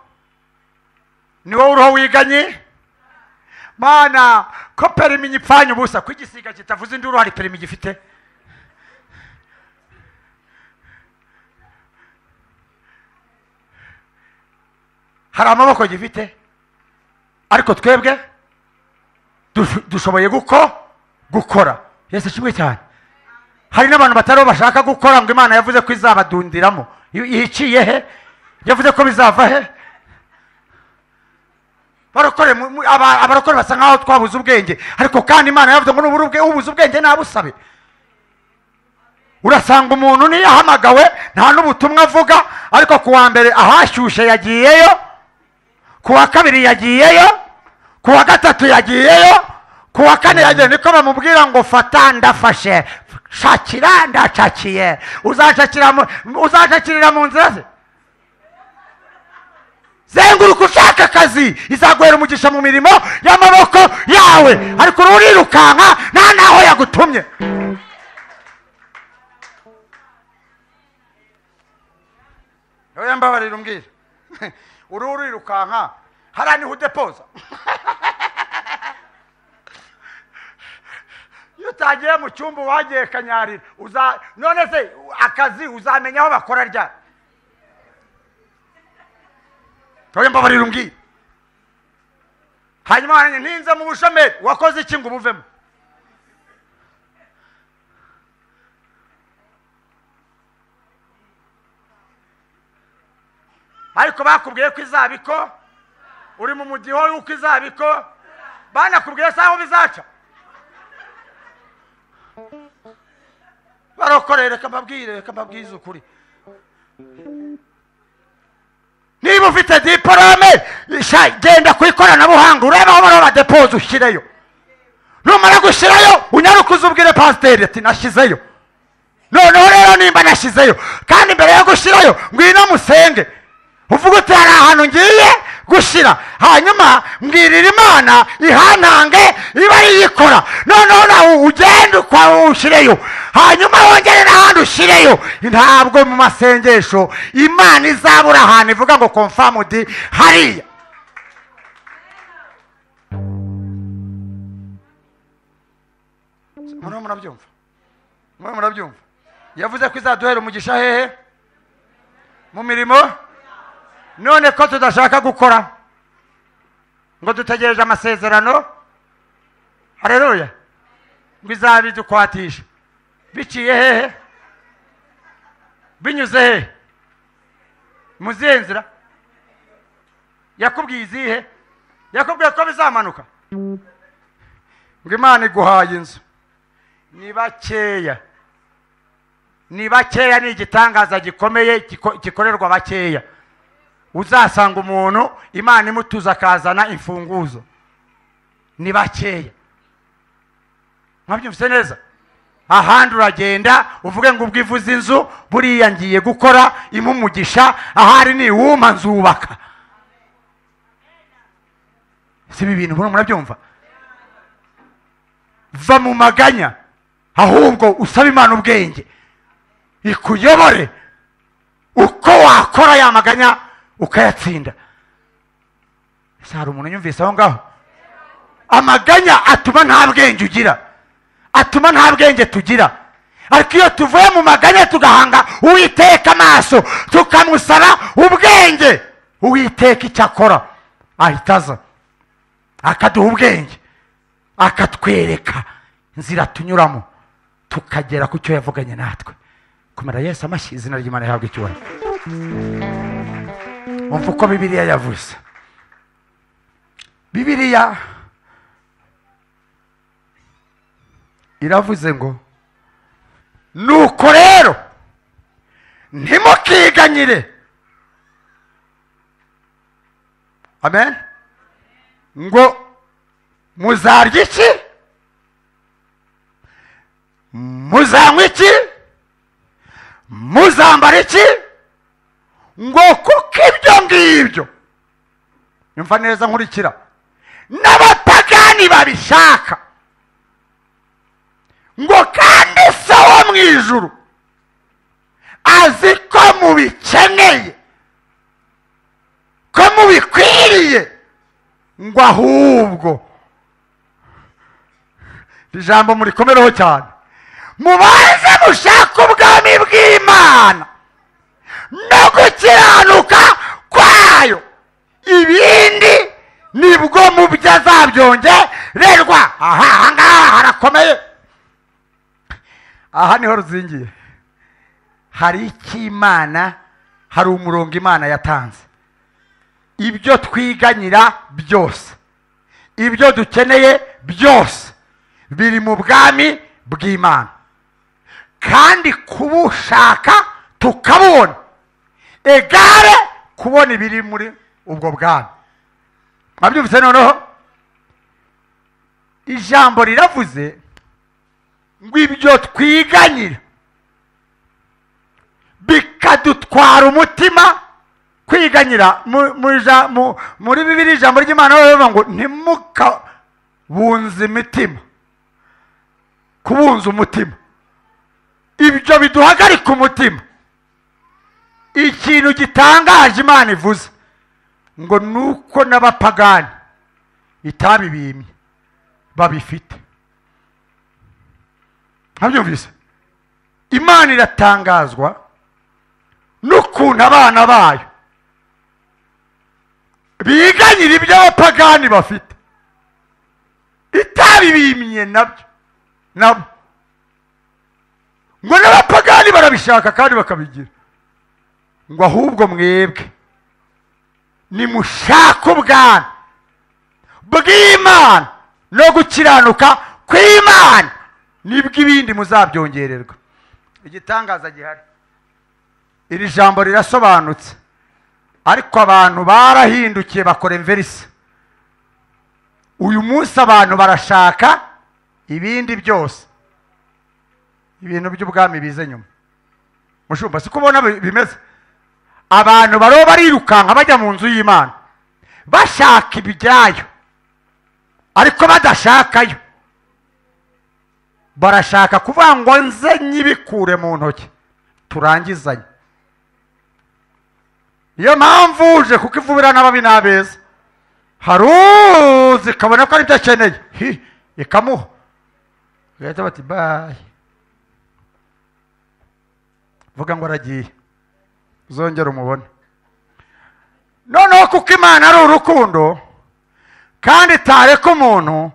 Speaker 1: ni wowe uriho wiganye. Mana ko perimi nyipfanye ubusa, ko igisiga kitavuze induru hari perimi gifite? Hari amaboko gifite, ariko twebwe dushoboye gukora. Yesu ashimwe cyane. Hari n'abantu batari bashaka gukora ngo Imana yavuze ko izabadundiramo. Yiciye he? Yavuze ko bizava he? Abarokore basa nkaho twabuze ubwenge, ariko kandi Imana yavuze ngo n'uburuge ubuze ubwenge nabusabe. Urasanga umuntu niyahamagawe nta n'ubutumwa avuga, ariko kuwa mbere ahashyushye yagiyeyo, kuwa kabiri yagiyeyo, kuwa gatatu yagiyeyo, kuwa kane yagiye. Niko bamubwira ngo fata ndafashe, shakira ndacakiye. Uzacakirira mu nzira ze? Zenguruka ushaka akazi, izaguhera umugisha mu mirimo y'amaboko yawe, ariko urirukanka nta naho yagutumye. Oya mbabarira umbwira, urirukanka hariya niho udepoza. iyo utagiye mu cyumba wagiye kanyarira none se akazi uzamenya aho bakora ryari? Oya mbabarira umbwire. Hanyuma ntinze mu bushomeri wakoze iki ngo ubuvemo? Ariko bakubwiye ko izabiko uri mu mudiho yuko izabiko banakubwiye saho bizaca. Barokorere reka mbabwize ukuri. Niba ufite diporome genda ku ikoranabuhanga urebe aho bari badepoza ushyireyo. Numara gushyirayo unyarukuze ubwire pasiteri ati nashyizeyo. Noneho rero nimba nashyizeyo kandi mbere yo gushyirayo ngwino musenge uvuga uti hari ahantu ngiye gushyira, hanyuma mbwirira Imana ihantange iba yikora. Noneho nawe ugende ushyireyo, hanyuma wongere n'ahandi ushyireyo. Ntabwo mu masengesho Imana izabura ahantu ivuga ngo confirmed hariya. Murabyumva? Yavuze ko izaduhera umugisha hehe? Mu mirimo. None ko tudashaka gukora ngo dutegereje amasezerano, haleluya, ngo izabidukwatisha biciye hehe? Binyuze hehe? Mu zihe nzira? Yakubwiye izihe? Yakubwiye ko bizamanuka. Ngo Imana iguhaye inzu ni bakeya. Ni igitangaza gikomeye gikorerwa bakeya. Uzasanga umuntu Imana imutuza akazana imfunguzo ni bakeya. Mwabyumvise neza? Ahandi uragenda uvuge ngo ubwivuze inzu buriya ngiye gukora imumugisha, ahari ni wuma nzubaka. Si ibi bintu murabyumva? Va mu maganya ahubwo usaba Imana ubwenge ikuyobore uko wakora ya maganya ukayatsinda. Hari umuntu nyumvise aho ngaho? Amaganya atuma nta bwenge ugira, atuma nta bwenge tugira. Ariko iyo tuvuye mu maganya tugahanga Uwiteka amaso tukamusaba ubwenge, Uwiteka icyo akora ahita aza akaduha ubwenge, akatwereka inzira tunyuramo tukagera ku cyo yavuganye natwe. Kumara Yesu amashyi, izina ry'Imana rihabwe icyubahiro. Umva uko Bibiliya yavuze. Bibiliya iravuze ngo nuko rero ntimukiganyire. Amen. Ngo muzarya iki? Muzanywa iki? Muzambara iki? Ngo kuko ibyo ngibyo, nyumva neza nkurikira, n'abapagani babishaka. Ngo kandi se wo mu ijuru azi ko mubikeneye, ko mubikwiriye. Ngo ahubwo ijambo murikomereho cyane, mubanze mushaka ubwami bw'Imana no gukiranuka kwayo, ibindi nibwo mu byo azabyongererwa. Aha ngaha harakomeye, aha niho ruzingiye. Hari icy'Imana, hari umurongo Imana yatanze. Ibyo twiganyira byose, ibyo dukeneye byose biri mu bwami bw'Imana, kandi kubushaka tukabona egare kubona ibiri muri ubwo bwami. Mwabyumvise? Noneho ijambo riravuze ngo ibyo twiganyira bikadutwara umutima. Kwiganyira muri Bibiliya ijambo ry'Imana bavuga ngo ntimukabunze imitima, kubunza umutima. Ibyo biduhagarika umutima. Ikintu gitangaje Imana ivuze ngo nuko n'abapagani itabibimye babifite. ntabyumvise. Imana iratangazwa n'ukuntu abana bayo biganyira ibyo abapagani bafite, itabibimye nabo ngo n'abapagani barabishaka kandi bakabigira, ngo ahubwo mwebwe nimushake ubwami bw'Imana no gukiranuka kw'Imana, nibwo ibindi muzabyongererwa. Igitangaza gihari, iri jambo rirasobanutse, ariko abantu barahindukiye bakora imverisi. Uyu munsi abantu barashaka ibindi byose, ibintu by'ubwami bize nyuma. Mushumba siko ubona bimeze? Abantu baro barirukanka bajya mu nzu y'Imana bashaka ibijyayo, ariko badashakayo. Barashaka kuvuga ngo nze nyibikure mu ntoki turangizanye. Iyo mpamvu uje kuko ivubira n'ababi n'abeza, haruzi kabona ko ari byo akeneye, ikamuha, gahita bati bayi, vuga ngo aragiye, uzongera umubone. Noneho kuko Imana ari urukundo kandi itareka umuntu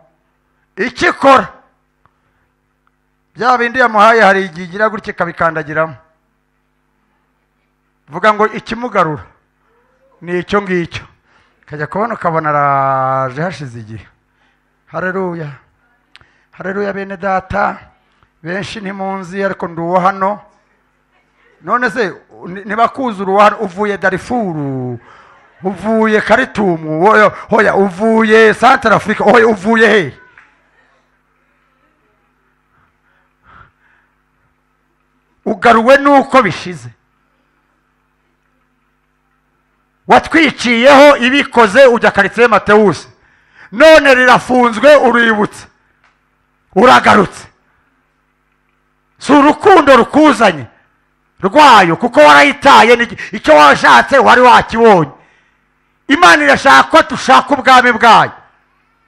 Speaker 1: icyo ikora, bya bindi yamuhaye hari igihe igira gutya ikabikandagiramo, vuga ngo ikimugarura ni icyo ngicyo, kajya kubona ukabona araje hashize igihe. Haleluya, haleluya bene data, benshi ntimunzi ariko ndi uwo hano. None se ntibakuzura uwo hano, uvuye Darifuru, uvuye Karitumu, hoya uvuye Central Africa, hoya uvuye he? Ugaruwe nuko bishize, watwiciyeho ibikoze ujya Karitsiye Matewusi, none rirafunzwe uributse, uragarutse. Si urukundo rukuzanye rwayo, kuko warayitaye, icyo washatse wari wakibonye. Imana irashaka ko dushaka ubwami bwayo,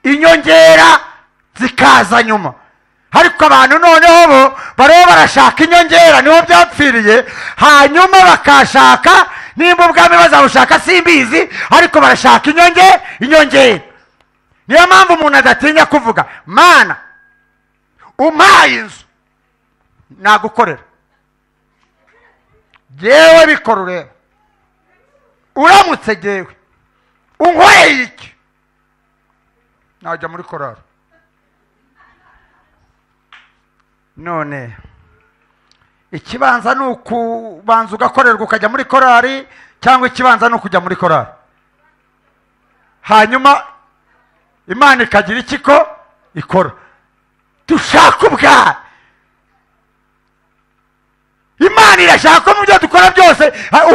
Speaker 1: inyongera zikaza nyuma. Ariko abantu noneho bo bariho barashaka inyongera, niho byapfiriye. Hanyuma bakashaka, nimba ubwami bazabushaka simbizi, ariko barashaka inyongera. Niyo mpamvu umuntu adatinya kuvuga, Mana umpaye inzu nagukorera, jewe bikora ureba, uramutse jewe unkoreye iki, najya muri korari. None ikibanza ni ukubanza ugakorerwa ukajya muri korari, cyangwa ikibanza ni ukujya muri korari hanyuma Imana ikagira ikiko ikora? Dushaka ubwami. Imana irashaka ko mu byo dukora byose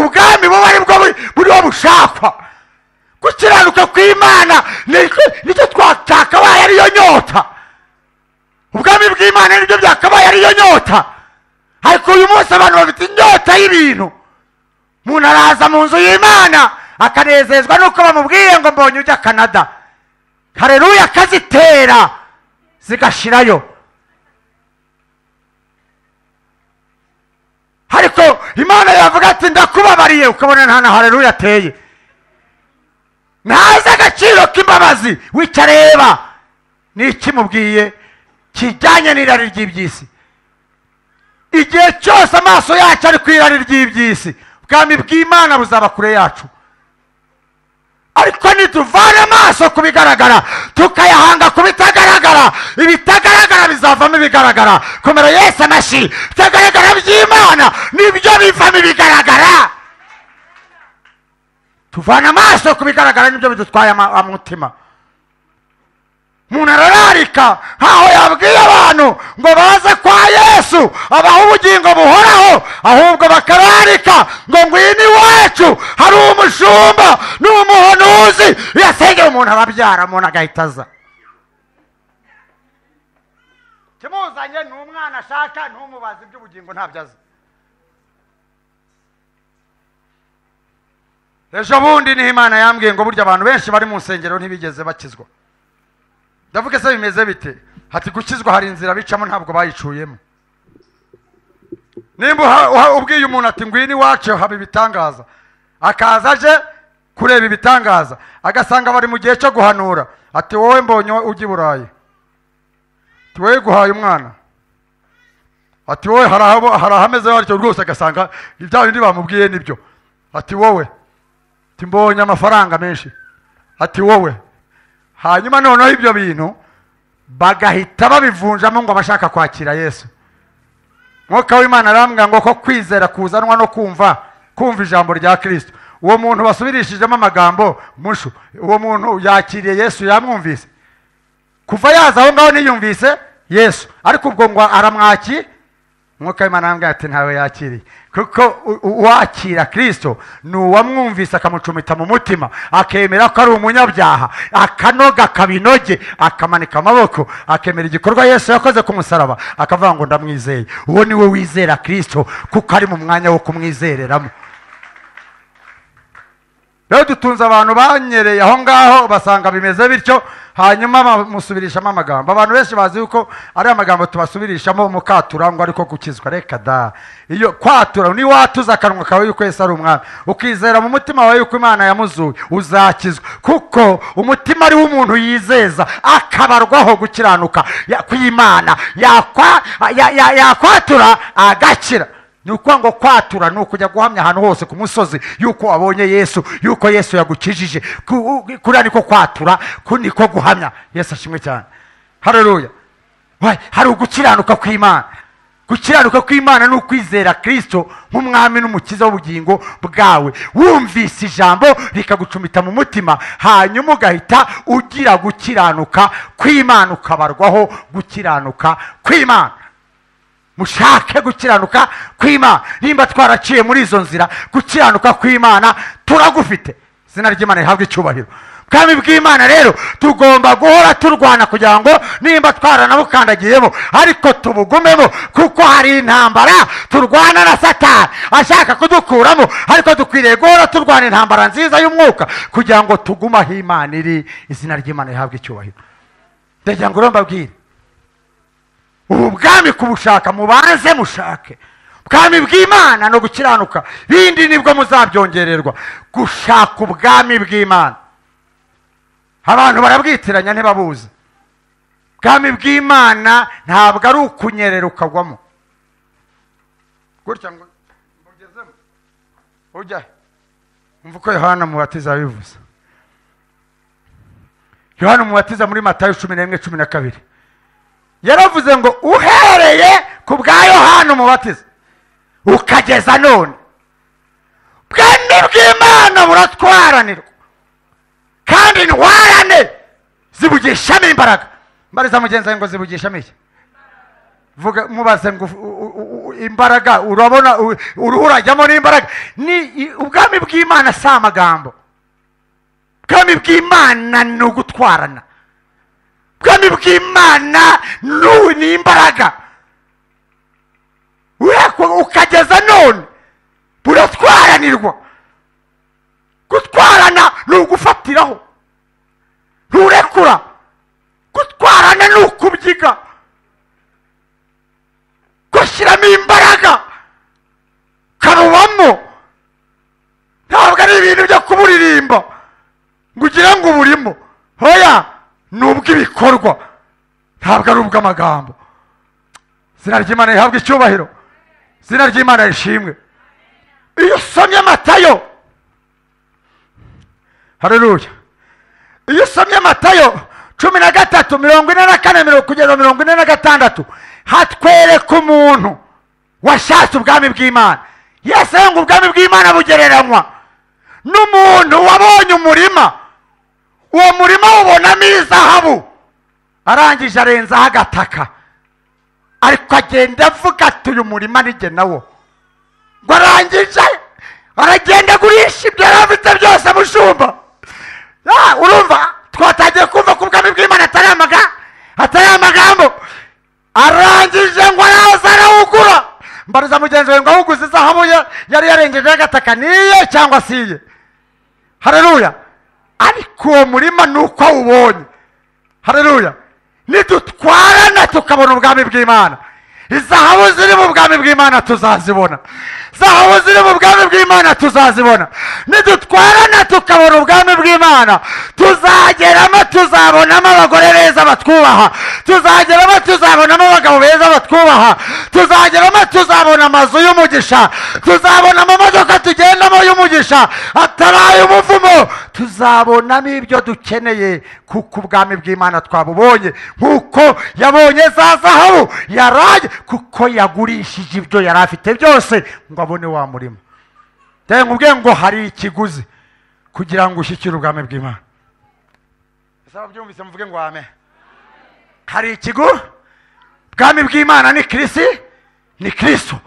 Speaker 1: ubwami buba ari bwo buriho bushakwa. Gukiranuka kw'Imana nicyo twakabaye ariyo nyota, ubwami bw'Imana nibyo byakabaye ariyo nyota. Ariko uyu munsi abantu bafite inyota y'ibintu. Umuntu araza mu nzu y'Imana akanezezwa nuko bamubwiye ngo mbonye ujya Canada, haleluya, akazitera zigashirayo. Ariko Imana yavuga ati ndakubabariye, ukabona nta na haleluya ateye. Ntazi agaciro k'imbabazi, wicareba ni ikimubwiye kijyanye n'irari ry'ibyisi. Igihe cyose amaso yacu ari ku irari ry'ibyisi, ubwami bw'Imana buzaba kure yacu. Ariko nituvana amaso ku bigaragara tukayahanga ku bitagaragara, ibitagaragara bizavamo ibigaragara. Komera Yesu amashyi. Ibitagaragara by'Imana nibyo bivamo ibigaragara. Tuvana amaso ku bigaragara nibyo bidutwaye umutima. Umuntu arararika nkaho yabwiye abantu ngo baze kwa Yesu abaha ubugingo buhoraho, ahubwo bakararika ngo ngwino iwacu hari umushumba n'umuhanuzi. Yasengera umuntu arabyara, umuntu agahita aza. Kimuzanye ni umwana ashaka, ntumubaze iby'ubugingo ntabyo azi. Ejo bundi niho Imana yambwiye ngo burya abantu benshi bari mu nsengero ntibigeze bakizwa. Ndavuga se bimeze bite? Hati gukizwa hari inzira bicamo ntabwo bayicuyemo. nimba ubwiye umuntu ati ngwino iwacu haba ibitangaza, akaza aje kureba ibitangaza agasanga bari mu gihe cyo guhanura, ati wowe mbonye ujya i Burayi, ati wowe guhaye umwana, ati wowe hari ahameze hatyo rwose, agasanga ibya bindi bamubwiye nibyo, ati wowe ati mbonye amafaranga menshi, ati wowe. Hanyuma noneho ibyo bintu bagahita babivunjamo ngo abashaka kwakira Yesu. Mwuka w'Imana arambwira ngo ko kwizera kuzanwa no kumva ijambo rya Kristo. Uwo muntu basubirishijemo amagambo mushu, uwo muntu yakiriye Yesu, yamwumvise kuva yaza aho ngaho niyumvise Yesu, ariko ubwo ngo aramwaki. Mwuka w'Imana arambwira ati ntawe yakiriye, kuko uwakira Kristo ni uwamwumvise akamucumita mu mutima, akemera ko ari umunyabyaha, akanoga kabinoge, akamanika amaboko, akemera igikorwa Yesu yakoze ku musaraba, akavuga ngo ndamwizeye. Uwo ni we wizera Kristo, kuko ari mu mwanya wo kumwizereramo. Rero dutunze abantu banyereye aho ngaho basanga bimeze bityo, hanyuma bamusubirishamo amagambo. Abantu benshi bazi yuko ari amagambo tubasubirishamo mukatura ngo ariko gukizwa. Reka da, iyo kwatura ni watuza akanwa kawe yuko Yesu ari umwami, ukizera mu mutima wawe yuko Imana yamuzuye, uzakizwa. Kuko umutima ari w'umuntu yizeza akabarwaho gukiranuka kw'Imana, yakwatura agakira. Ni ukuvuga ngo kwatura ni ukujya guhamya ahantu hose ku musozi yuko wabonye Yesu, yuko Yesu yagukijije. Kuriya niko kwatura, niko guhamya. Yesu ashimwe cyane, haleluya. Hari ugukiranuka kw'Imana. Gukiranuka kw'Imana ni ukwizera Kristo nk'umwami n'umukiza w'ubugingo bwawe, wumvise ijambo rikagucumita mu mutima, hanyuma ugahita ugira gukiranuka kw'Imana, ukabarwaho gukiranuka kw'Imana. Mushake gukiranuka kw'Imana. Nimba twaraciye muri izo nzira, gukiranuka kw'Imana turagufite. Izina ry'Imana rihabwe icyubahiro. Bwami bw'Imana rero tugomba guhora turwana kugira ngo nimba twaranabukandagiyemo ariko tubugumemo, kuko hari intambara turwana na Satani ashaka kudukuramo, ariko dukwiriye guhora turwana intambara nziza y'umwuka kugira ngo tugume aho Imana iri. Izina ry'Imana rihabwe icyubahiro. Ndagira ngo mbabwire, ubu bwami kubushaka mubanze mushake bwami bw'Imana no gukiranuka, bindi nibwo muzabyongererwa. Gushaka ubwami bw'Imana, abantu barabwitiranya ntibabuze. Bwami bw'Imana ntabwo ari ukunyerera ukagwamo gutya ngo ugezemo ujya. Umva uko Yohana Umubatiza yabivuze. Yohana Umubatiza muri Matayo 11:12 yaravuze ngo uhereye ku bwa Yohana Umubatiza ukageza none, bwami bw'Imana buratwaranirwa kandi intwarane zibugishamo imbaraga. Mbariza mugenzi wawe ngo zibugishamo iki? Vuga, mubaze ngo imbaraga urabona uruhu urajyamo n'imbaraga. Ni ubwami bw'Imana si amagambo. Ubwami bw'Imana ni ugutwarana. Ubwami bw'Imana ni imbaraga. Ukageza none buratwaranirwa. Gutwarana ni ugufatiraho, nturekura. Gutwarana ni ukubyiga, gushyiramo imbaraga karubamo. Ntabwo ari ibintu byo kuburirimba ngo ugire ngo uburimo. Hoya, ni ubw'ibikorwa, ntabwo ari ubw'amagambo. Izina ry'Imana rihabwe icyubahiro, izina ry'Imana rishimwe. Iyo usomye Matayo, haleluya, iyo usomye Matayo 13:44 kugeza 46, hatwereka umuntu washatse ubwami bw'Imana. Yesu ngo ubwami bw'Imana bugereranywa n'umuntu wabonye umurima, uwo murima ubonamo izahabu, arangije arenzaho agataka, ariko agenda avuga ati uyu murima nijye nawo. Ngo arangije aragenda agurisha ibyo yari afite byose mushumba. Urumva twatangiye kumva ko ubwami bw'Imana atari amagambo. Arangije ngo araza arawugura. Mbariza mugenzi wawe ngo awuguze izahabu yari yarengejeho agataka, niye cyangwa siye? Haleluya. Ariko uwo murima ni uko awubonye. Haleluya. Nidutwarana tukabona ubwami bw'Imana, izahabu ziri mu bwami bw'Imana tuzazibona, zahabu ziri mu bwami bw'Imana tuzazibona. Nidutwarana tukabona ubwami bw'Imana, tuzageramo tuzabonamo abagore beza batwubaha, tuzageramo tuzabonamo abagabo beza batwubaha, tuzageramo tuzabona amazu y'umugisha, tuzabona amamodoka tugendamo y'umugisha ataraye umuvumo, tuzabonamo ibyo dukeneye kuko ubwami bw'Imana twabubonye, nkuko yabonye za zahabu yaraye, kuko yagurishije ibyo yari afite byose ngo abone wa murimo. Nkubwiye ngo hari ikiguzi kugira ngo ushyikire ubwami bw'Imana. Ese byumvise muvuge ngo amen. Hari ikigo, ubwami bw'Imana ni Kristo.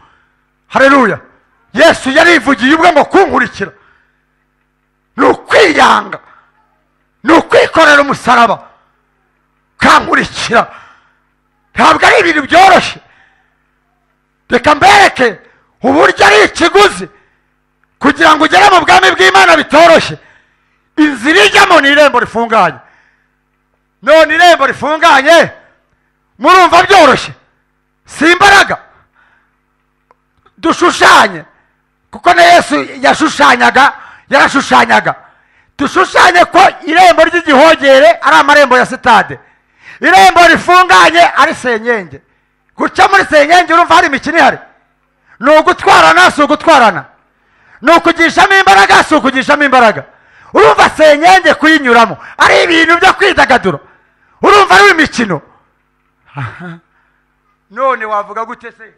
Speaker 1: Haleluya. Yesu yarivugiye ubwe ngo kunkurikira ni ukwiyanga, ni ukwikorera umusaraba kankurikira. Ntabwo ari ibintu byoroshye. Reka mbereke uburyo ari ikiguzi kugira ngo ugere mu bwami bw'Imana bitoroshye. Inzira ijyamo ni irembo rifunganye. None irembo rifunganye murumva byoroshye? Si imbaraga dushushanye, kuko na Yesu yarashushanyaga. Dushushanye ko irembo ry'igihogere ari amarembo ya sitade, irembo rifunganye ari senyenge. Guca muri senyenge urumva hari imikino ihari? Ni ugutwarana, si ugutwarana? Ni ukugishamo imbaraga, si ukugishamo imbaraga? Urumva senyenge kuyinyuramo ari ibintu byo kwidagadura? Urumva ari imikino? None wavuga gute se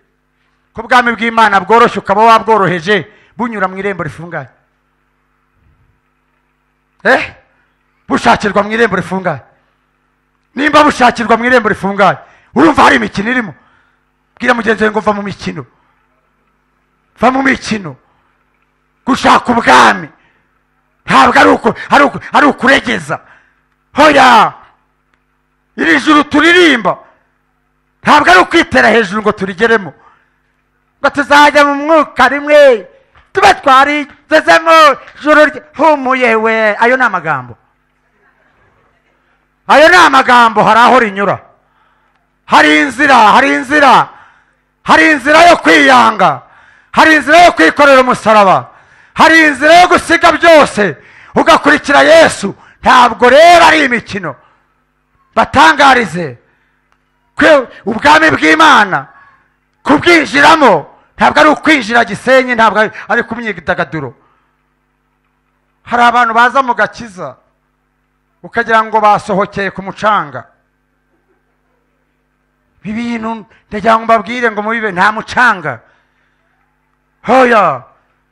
Speaker 1: ko ubwami bw'Imana bworoshye ukaba wabworoheje bunyura mu irembo rifunganye? Bushakirwa mu irembo rifunganye. Nimba bushakirwa mu irembo rifunganye, urumva hari imikino irimo? Bwira mugenzi wawe ngo va mu mikino, va mu mikino. Gushaka ubwami ntabwo ari ukuregeza. Hoya, iri juru turirimba ntabwo ari ukwitera hejuru ngo turigeremo, ngo tuzajya mu mwuka rimwe tube twarigezemo juru humuye we. Ayo ni amagambo, ayo ni amagambo. Hari aho rinyura, hari inzira yo kwiyanga, hari inzira yo kwikorera umusaraba, hari inzira yo gusiga byose ugakurikira Yesu. Ntabwo rero ari imikino. Batangarize ko ubwami bw'Imana kubwinjiramo ntabwo ari ukwinjira Gisenyi, ntabwo ari ku myidagaduro. Hari abantu baza mu gakiza ukagira ngo basohokeye ku mucanga. Ibi bintu ndagira ngo mbabwire ngo mubibe nta mucanga. Hoya,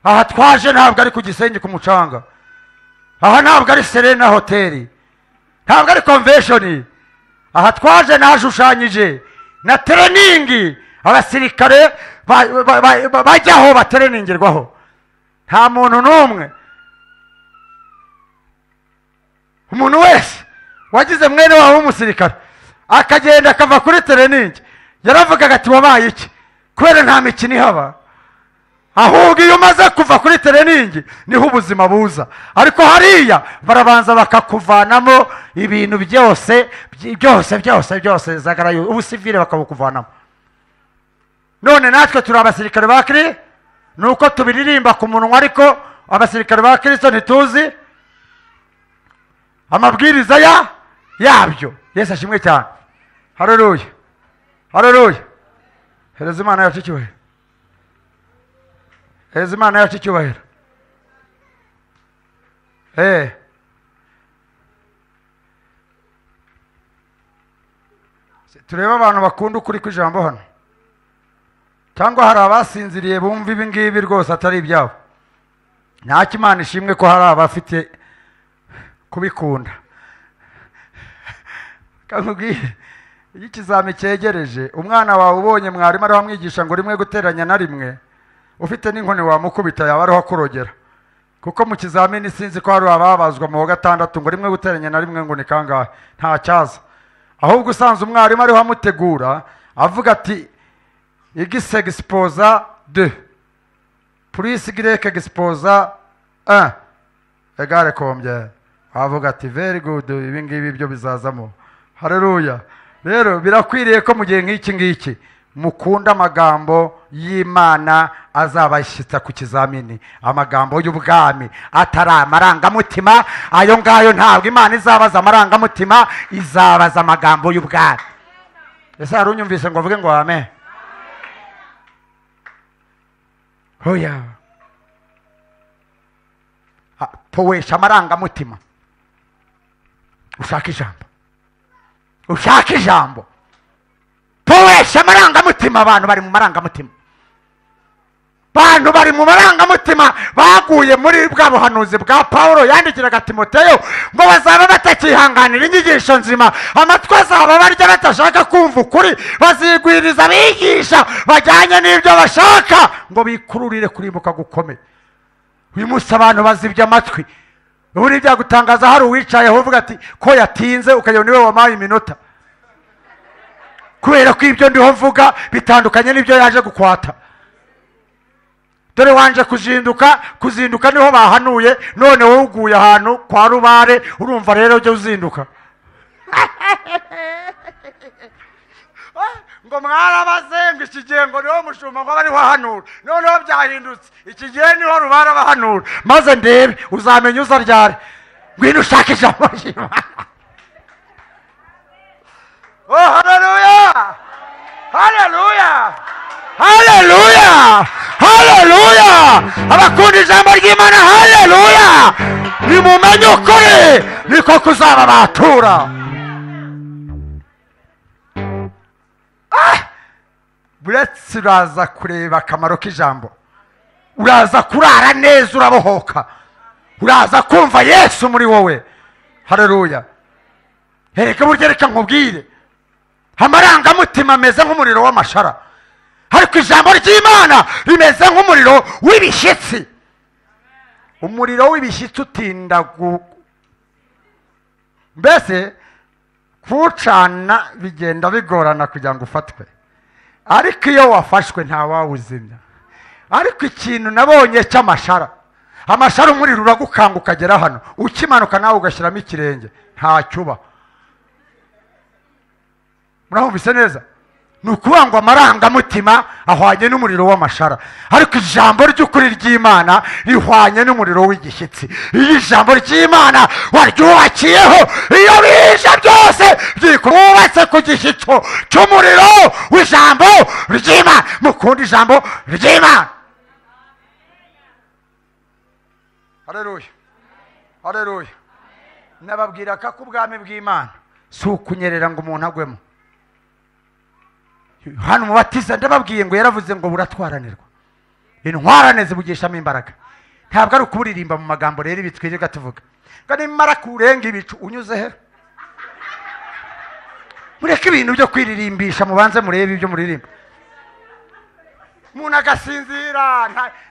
Speaker 1: aha twaje ntabwo ari ku Gisenyi ku mucanga. Aha ntabwo ari Serena Hotel, ntabwo ari convention. Aha twaje nashushanyije na training abasirikare bajyaho batereningirwaho. Nta muntu n'umwe, umuntu wese wagize mwene wawe w'umusirikare akagenda akava kuri training yaravugaga ati wabaye iki? Kubera nta mikino ihaba. Ahubwo iyo umaze kuva kuri training niho ubuzima buza. Ariko hariya barabanza bakakuvanamo ibintu byose zagarayo ubusivile bakabukuvanamo. None natwe turi abasirikare ba Kristo, nuko tubiririmba ku munwa, ariko abasirikare ba Kristo ntituzi amabwiriza yabyo. Yesu ashimwe cyane. Haleluya, haleluya. Hereza Imana yacu icyubahiro, hereza Imana yacu icyubahiro. Tureba abantu bakunda ukuri kw'ijambo hano, cyangwa hari abasinziriye bumva ibi ngibi rwose atari ibyabo? Ntacyo Imana ishimwe ko hari abafite kubikunda. Kamubwire, iyo ikizami cyegereje umwana wawe ubonye mwarimu ariho amwigisha ngo rimwe guteranya na rimwe, ufite n'inkoni wamukubita yaba ariho akurogera. Kuko mu kizamini sinzi ko hari ababazwa mu wa gatandatu ngo rimwe guteranya na rimwe ngo ni kangahe, nta cyaza. Ahubwo usanze umwarimu ariho amutegura avuga ati x exposa 2 plus y exposa 1 égale combien? Avuga ati very good, ibi ngibi byo bizazamo. Haleluya. Rero birakwiriye ko mu gihe nk'iki mukunda amagambo y'Imana azabashyitsa ku kizamini, amagambo y'ubwami atari amarangamutima. Ayo ngayo ntabwo Imana izabaza amarangamutima, izabaza amagambo y'ubwami. Ese hari unyumvise ngo avuge ngo amen? Hoya powesha amarangamutima. Ushaka ijambo, ushaka ijambo, powesha amarangamutima. Abantu bari mu marangamutima, abantu bari mu marangamutima baguye muri bwa buhanuzi bwa Pawulo yandikiraga Timoteyo ngo bazaba batakihanganira inyigisho nzima, amatwi azaba barya batashaka kumva ukuri, bazigwiriza abigisha bajyanye n'ibyo bashaka ngo bikururire kurimbuka gukomeye. Uyu munsi abantu bazibye amatwi. Ubu ni byagutangaza hari uwicayeho uvuga ati ko yatinze, ukajya niwe wamaye iminota, kubera ko ibyo ndiho mvuga bitandukanye n'ibyo yaje gukwata. Dore wanje kuzinduka niho bahanuye, none wowe uguye ahantu kwa rubare, urumva rero ujye uzinduka. Ngo mwarabazenga iki gihe ngo niho mushumba ngo bari wahanura, noneho byahindutse iki gihe niho rubara bahanura. Maze ndebe uzamenya uza ryari. Ngwino ushaka ijambo ry'Imana. Oh, haleluya, haleluya, haleluya, haleluya. Abakunda ijambo ry'Imana, haleluya. Nimumenye ukuri niko kuzaba batura. Buretse uraza kureba akamaro k'ijambo, uraza kurara neza urabohoka, uraza kumva Yesu muri wowe. Haleluya. Hereka burya reka nkubwire, amarangamutima ameze nk'umuriro w'amashara, ariko ijambo ry'Imana rimeze nk'umuriro w'ibishyitsi. Umuriro w'ibishyitsi utinda mbese kuwucana bigenda bigorana kugira ngo ufatwe, ariko iyo wafashwe ntawawuzimya. Ariko ikintu nabonye cy'amashara, amashara umuriro uragukanga ukagera hano, ukimanuka nawe ugashyiramo ikirenge ntacyuba. Murahumvise neza? Ni ukuvuga ngo amarangamutima ahwanye n'umuriro w'amashara, ariko ijambo ry'ukuri ry'Imana rihwanye n'umuriro w'igishyitsi. Iyo ijambo ry'Imana waryubakiyeho, iyo bije byose byikubatse ku gishyitso cy'umuriro w'ijambo ry'Imana. Mukunda ijambo ry'Imana. Haleluya, haleluya. Nababwira ko ubwami bw'Imana si ukunyerera ngo umuntu agwemo. Hano umubatiza ndababwiye ngo yaravuze ngo buratwaranirwa, intwarane zibugishamo imbaraga. Ntabwo ari ukuburirimba mu magambo rero ibitwirirwa tuvuga ngo nimara kurenga ibicu unyuze he. Mureke ibintu byo kwiririmbisha, mubanze murebe ibyo muririmba. Umuntu agasinzira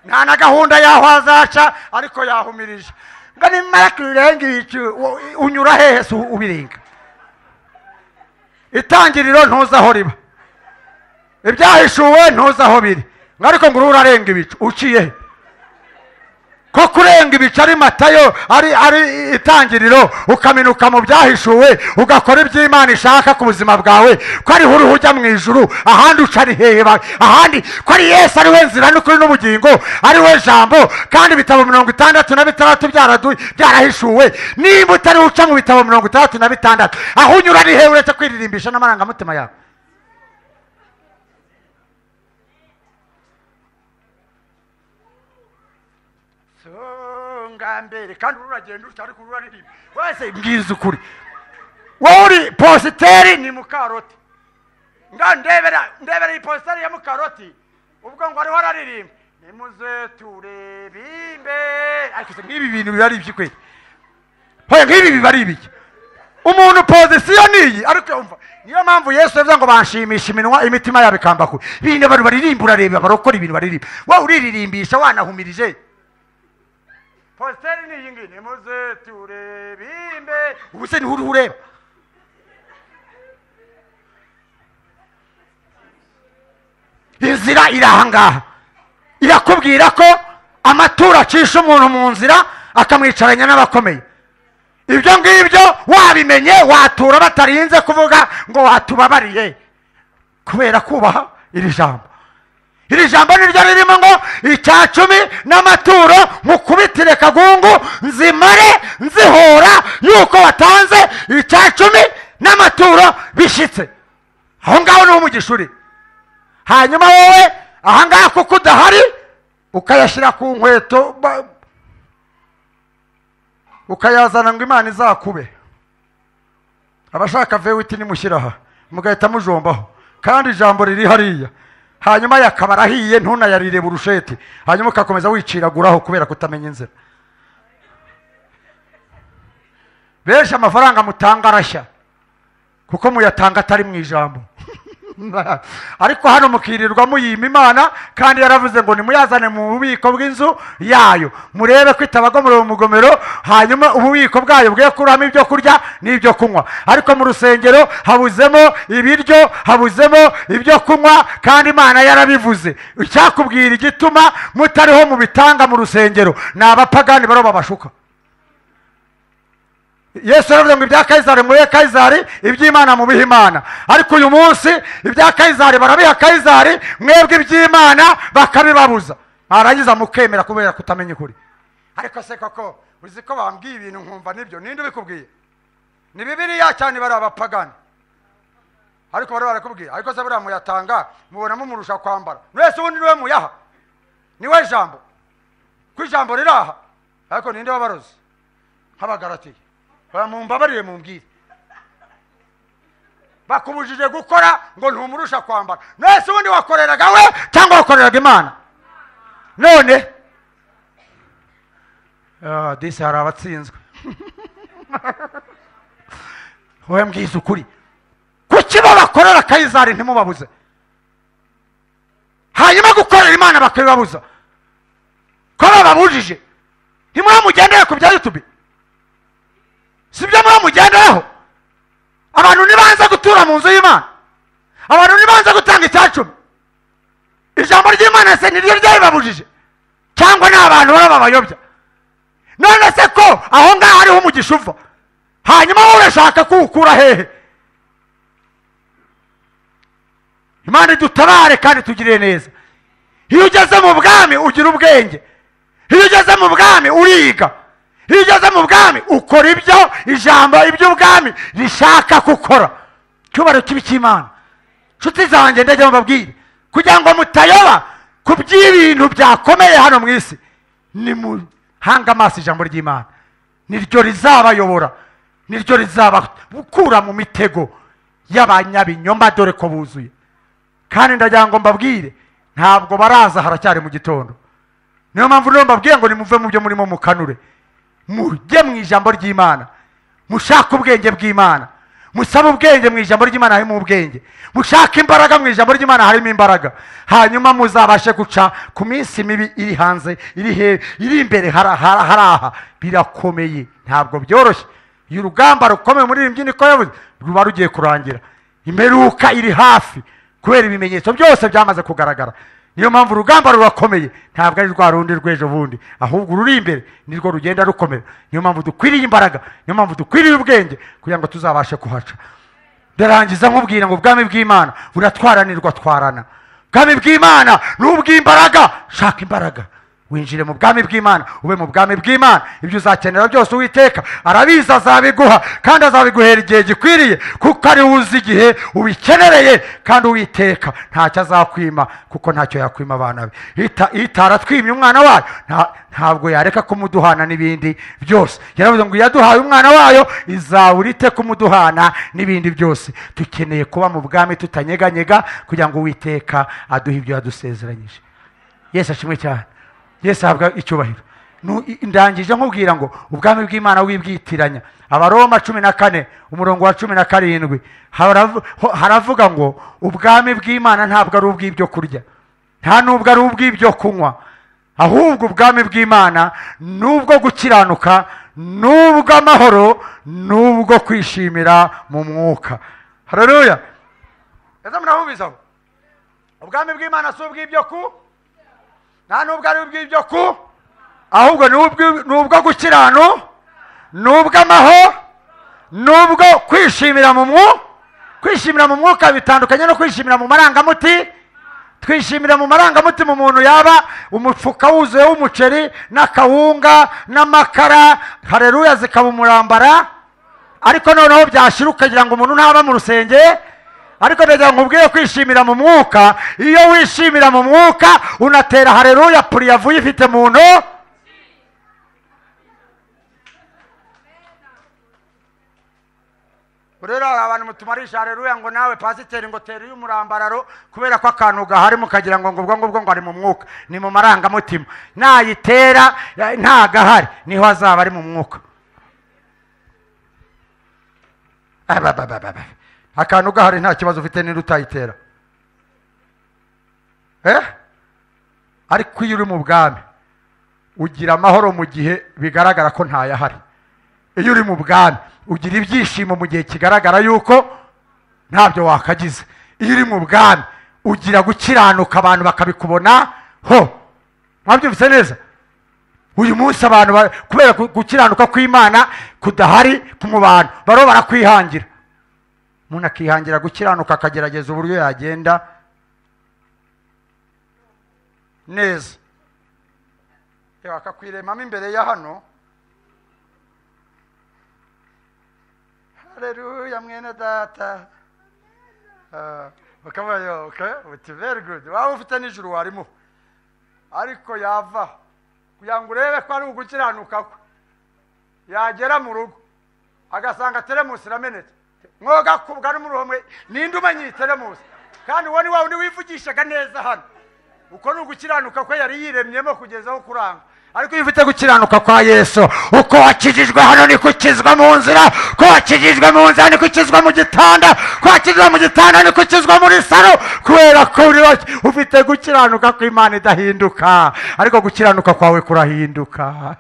Speaker 1: nta na gahunda yaho azaca, ariko yahumirije ngo nimara kurenga ibicu unyura hehe se ubirenga. Itangiriro ntuzaho riba, ibyahishuwe ntuzaho biri, ariko ngo urarenga ibicu uciye he? Ko kurenga ibicu ari Matayo, ari itangiriro, ukaminuka mu byahishuwe ugakora iby'Imana ishaka ku buzima bwawe, ko ari uri ujya mu ijuru. Ahandi uca ari hehe? Ahandi ko ari Yesu ari we nzira n'ukuri n'ubugingo, ari we jambo, kandi ibitabo 66 byarahishuwe. Niba utari uca mu bitabo 66, aho unyura ni hehe uretse kwiririmbisha n'amarangamutima yawe? Ngambere kandi uragenda utari kururirimba wese mbwiza ukuri. Wowe uri positeri ni Mukaroti, nga ndebera iyi positeri ya Mukaroti, ubwo ngo ariho araririmba nimuze turebimbe. Ariko nk'ibi bintu bibari iby'ikwe, hoya nk'ibi bibari ibiki? Umuntu pozisiyo niyi, ariko umva niyo mpamvu Yesu yavuze ngo banshimisha iminwa imitima yabo ikambakura. Ibintu abantu baririmba urareba barokora ibintu baririmba, wowe uririmbisha wanahumirije. Positeri ni iyi ngiyi, nimuze turebimbe. Ubu se ni uri ureba? Inzira iri ahangaha irakubwira ko amaturo acisha umuntu mu nzira akamwicaranya n'abakomeye. Ibyo ngibyo wabimenye watura batarinze kuvuga ngo watubabariye, kubera kubaha iri jambo niryo ririmo ngo icya cumi n'amaturo mukubitire kagungu nzimare nzihora yuko watanze icya cumi n'amaturo bishitse. aho ngaho niho umugisha uri. hanyuma wowe ahangaha kuko udahari ukayashyira ku nkweto ukayazana ngo Imana izakube. abashaka vewiti nimushyira aha mugahita mujombaho kandi ijambo riri hariya, hanyuma yakaba arahiye ntunayarire burusheti, hanyuma ukakomeza wiciraguraho kubera kutamenya inzira. benshi amafaranga mutanga arashya kuko muyatanga atari mu ijambo ariko hano mukirirwa muyima Imana, kandi yaravuze ngo nimuyazane mu bubiko bw'inzu yayo murebe ko itabagomera mu mugomero, hanyuma ububiko bwayo bwe kuramo ibyo kurya n'ibyo kunywa. ariko mu rusengero habuzemo ibiryo, habuzemo ibyo kunywa, kandi Imana yarabivuze. icyakubwira igituma mutariho mu bitanga mu rusengero ni abapagani baro babashuka. Yesu yaravuze ngo ibya Kayizari mubihe Kayizari, iby'Imana mubihe Imana. ariko uyu munsi ibya Kayizari barabiha Kayizari, mwebwe iby'Imana bakabibabuza, mwarangiza mukemera kubera kutamenya ukuri. ariko se koko uzi ko bambwiye ibintu nkumva nibyo? ninde ubikubwiye? ni Bibiliya cyane bari abapagani? ariko bari barakubwiye. ariko se buriya muyatanga mubona mumurusha kwambara, mwese ubundi niwe muyaha, niwe jambo, ko ijambo riraha. ariko ninde wabarozi nk'Abagalatiya? mumbabarire mumbwire, bakubujije gukora ngo ntumurusha kwambara. mwese ubundi wakoreraga we cyangwa wakoreraga Imana? none disi hari abatsinzwe wowe mbwiza ukuri, kuki bo bakorera Kayizari ntimubabuze, hanyuma gukorera Imana bakabibabuza? ko bababujije ntimwe mugendere ku bya YouTube? sibyo mwe mugenderaho? abantu nibanze gutura mu nzu y'Imana, abantu nibanze gutanga icya cumi. ijambo ry'Imana se niryo ryabibabujije cyangwa ni abantu baba babayobya? none se ko aho ngaho hariho umugisha uva, hanyuma wowe urashaka kuwukura hehe? Imana idutabare kandi tugirire neza. iyo ugeze mu bwami ugira ubwenge, iyo ugeze mu bwami uriga, iyo ugeze mu bwami ukora ibyo ijambo iby'ubwami rishaka gukora. cyubahiro kibi cy'Imana. nshuti zanjye ndajya mbabwire kugira ngo mutayoba ku by'ibintu byakomeye hano mu isi, nimuhanga amaso ijambo ry'Imana, niryo rizabayobora, niryo rizabakura mu mitego y'abanyabinyoma, dore ko buzuye. kandi ndagira ngo mbabwire ntabwo baraza, haracyari mu gitondo. niyo mpamvu rero mbabwiye ngo nimuve mu byo murimo mukanure, mujye mu ijambo ry'Imana, mushaka ubwenge bw'Imana, musaba ubwenge mu ijambo ry'Imana harimo ubwenge, mushaka imbaraga mu ijambo ry'Imana harimo imbaraga, hanyuma muzabashe guca ku minsi mibi iri hanze, iri imbere haraha. birakomeye, ntabwo byoroshye. iyo urugamba rukomeye muri iri mbyino ko yavuze ruba rugiye kurangira, imperuka iri hafi kubera ibimenyetso byose byamaze kugaragara. niyo mpamvu urugamba rurakomeye, ntabwo ari rwa rundi rw'ejo bundi, ahubwo ururi imbere nirwo rugenda rukomera. niyo mpamvu dukwiriye imbaraga, niyo mpamvu dukwiriye ubwenge kugira ngo tuzabashe kuhaca. ndarangiza nkubwira ngo ubwami bw'Imana buratwaranirwa twarana. ubwami bw'Imana ni ubw'imbaraga. shaka imbaraga winjire mu bwami bw'Imana, ube mu bwami bw'Imana. ibyo uzakenera byose Uwiteka arabizi, azabiguha kandi azabiguhera igihe gikwiriye, kuko ari uzi igihe ubikenereye. kandi Uwiteka ntacyo azakwima, kuko ntacyo yakwima abana be. itaratwimye umwana wayo ntabwo yareka kumuduhana n'ibindi byose. yaravuze ngo yaduhaye umwana wayo izawurite kumuduhana n'ibindi byose. dukeneye kuba mu bwami tutanyeganyega kugira ngo Uwiteka aduhe ibyo yadusezeranyije. Yesu ashimwe cyane, Yesu ahabwa icyubahiro. ndangije nkubwira ngo ubwami bw'Imana wibwitiranya. Abaroma 14 umurongo wa 17 haravuga ngo ubwami bw'Imana ntabwo ari ubw'ibyo kurya, nta nubwo ari ubw'ibyo kunywa, ahubwo ubwami bw'Imana nubwo gukiranuka, nubwo amahoro, nubwo kwishimira mu mwuka. Haleluya. ese murahubizaho ubwami bw'Imana si ubw'ibyo nta nubwo ari ubw'ibyo ahubwo nubwo gukiranuka, nubwo amahoro, nubwo kwishimira mu mwuka. kwishimira mu mwuka bitandukanye no kwishimira mu marangamutima. twishimira mu marangamutima umuntu yaba umufuka wuzuye w'umuceri n'akawunga n'amakara, hareruya, zikaba umurambara, ariko noneho byashira ukagira ngo umuntu ntaba mu rusenge. Ariko ndagira ngo nkubwire kwishimira mu mwuka, iyo wishimira mu mwuka unatera hareruya puri yavuye ifite muntu. Rero abantu mutumarisha hareruya ngo nawe pasiteri ngo tera y'umurambararo kubera ko akantu gahari mukagira ngo ngubwo ngo ari mu mwuka, ni mu marangamutima. Nayitera nta gahari niho azaba ari mu mwuka. Akantu gahari nta kibazo ufite niba utayitera. Ariko iyo uri mu bwami ugira amahoro mu gihe bigaragara ko ntayahari. Iyo uri mu bwami ugira ibyishimo mu gihe kigaragara yuko ntabyo wakagize. Iyo uri mu bwami ugira gukiranuka abantu bakabikubona ho. Mwabyumvise neza? Uyu munsi abantu kubera gukiranuka kw'Imana kudahari mu bantu baro barakwihangira. Umuntu akihangira gukiranuka akagerageza uburyo yagenda neza. Akakwiremamo imbere ya hano. Haleluya mwene data. Bakabayo, okay, very good. Waba ufite n'ijuru warimo. Ariko yava kugira ngo urebe ko ari ugukiranuka kwe. Yagera mu rugo agasanga teremusi iramenetse. Mwoga kubwa n'umuruhomwe ninde umenye teremusi. Kandi woni wawe ndi wivugishaga neza hano. Uko n'ugukiranuka kwe yari yiremyemo kugeza aho kuranga. Ariko iyo ufite gukiranuka kwa Yesu, uko wakijijwe hano ni kukizwa mu nzira, ko wakijijwe mu nzira ni kukizwa mu gitanda, ko wakijijwe mu gitanda ni kukizwa muri saro, kubera ko ufite gukiranuka kw'Imana idahinduka, ariko gukiranuka kwawe kurahinduka.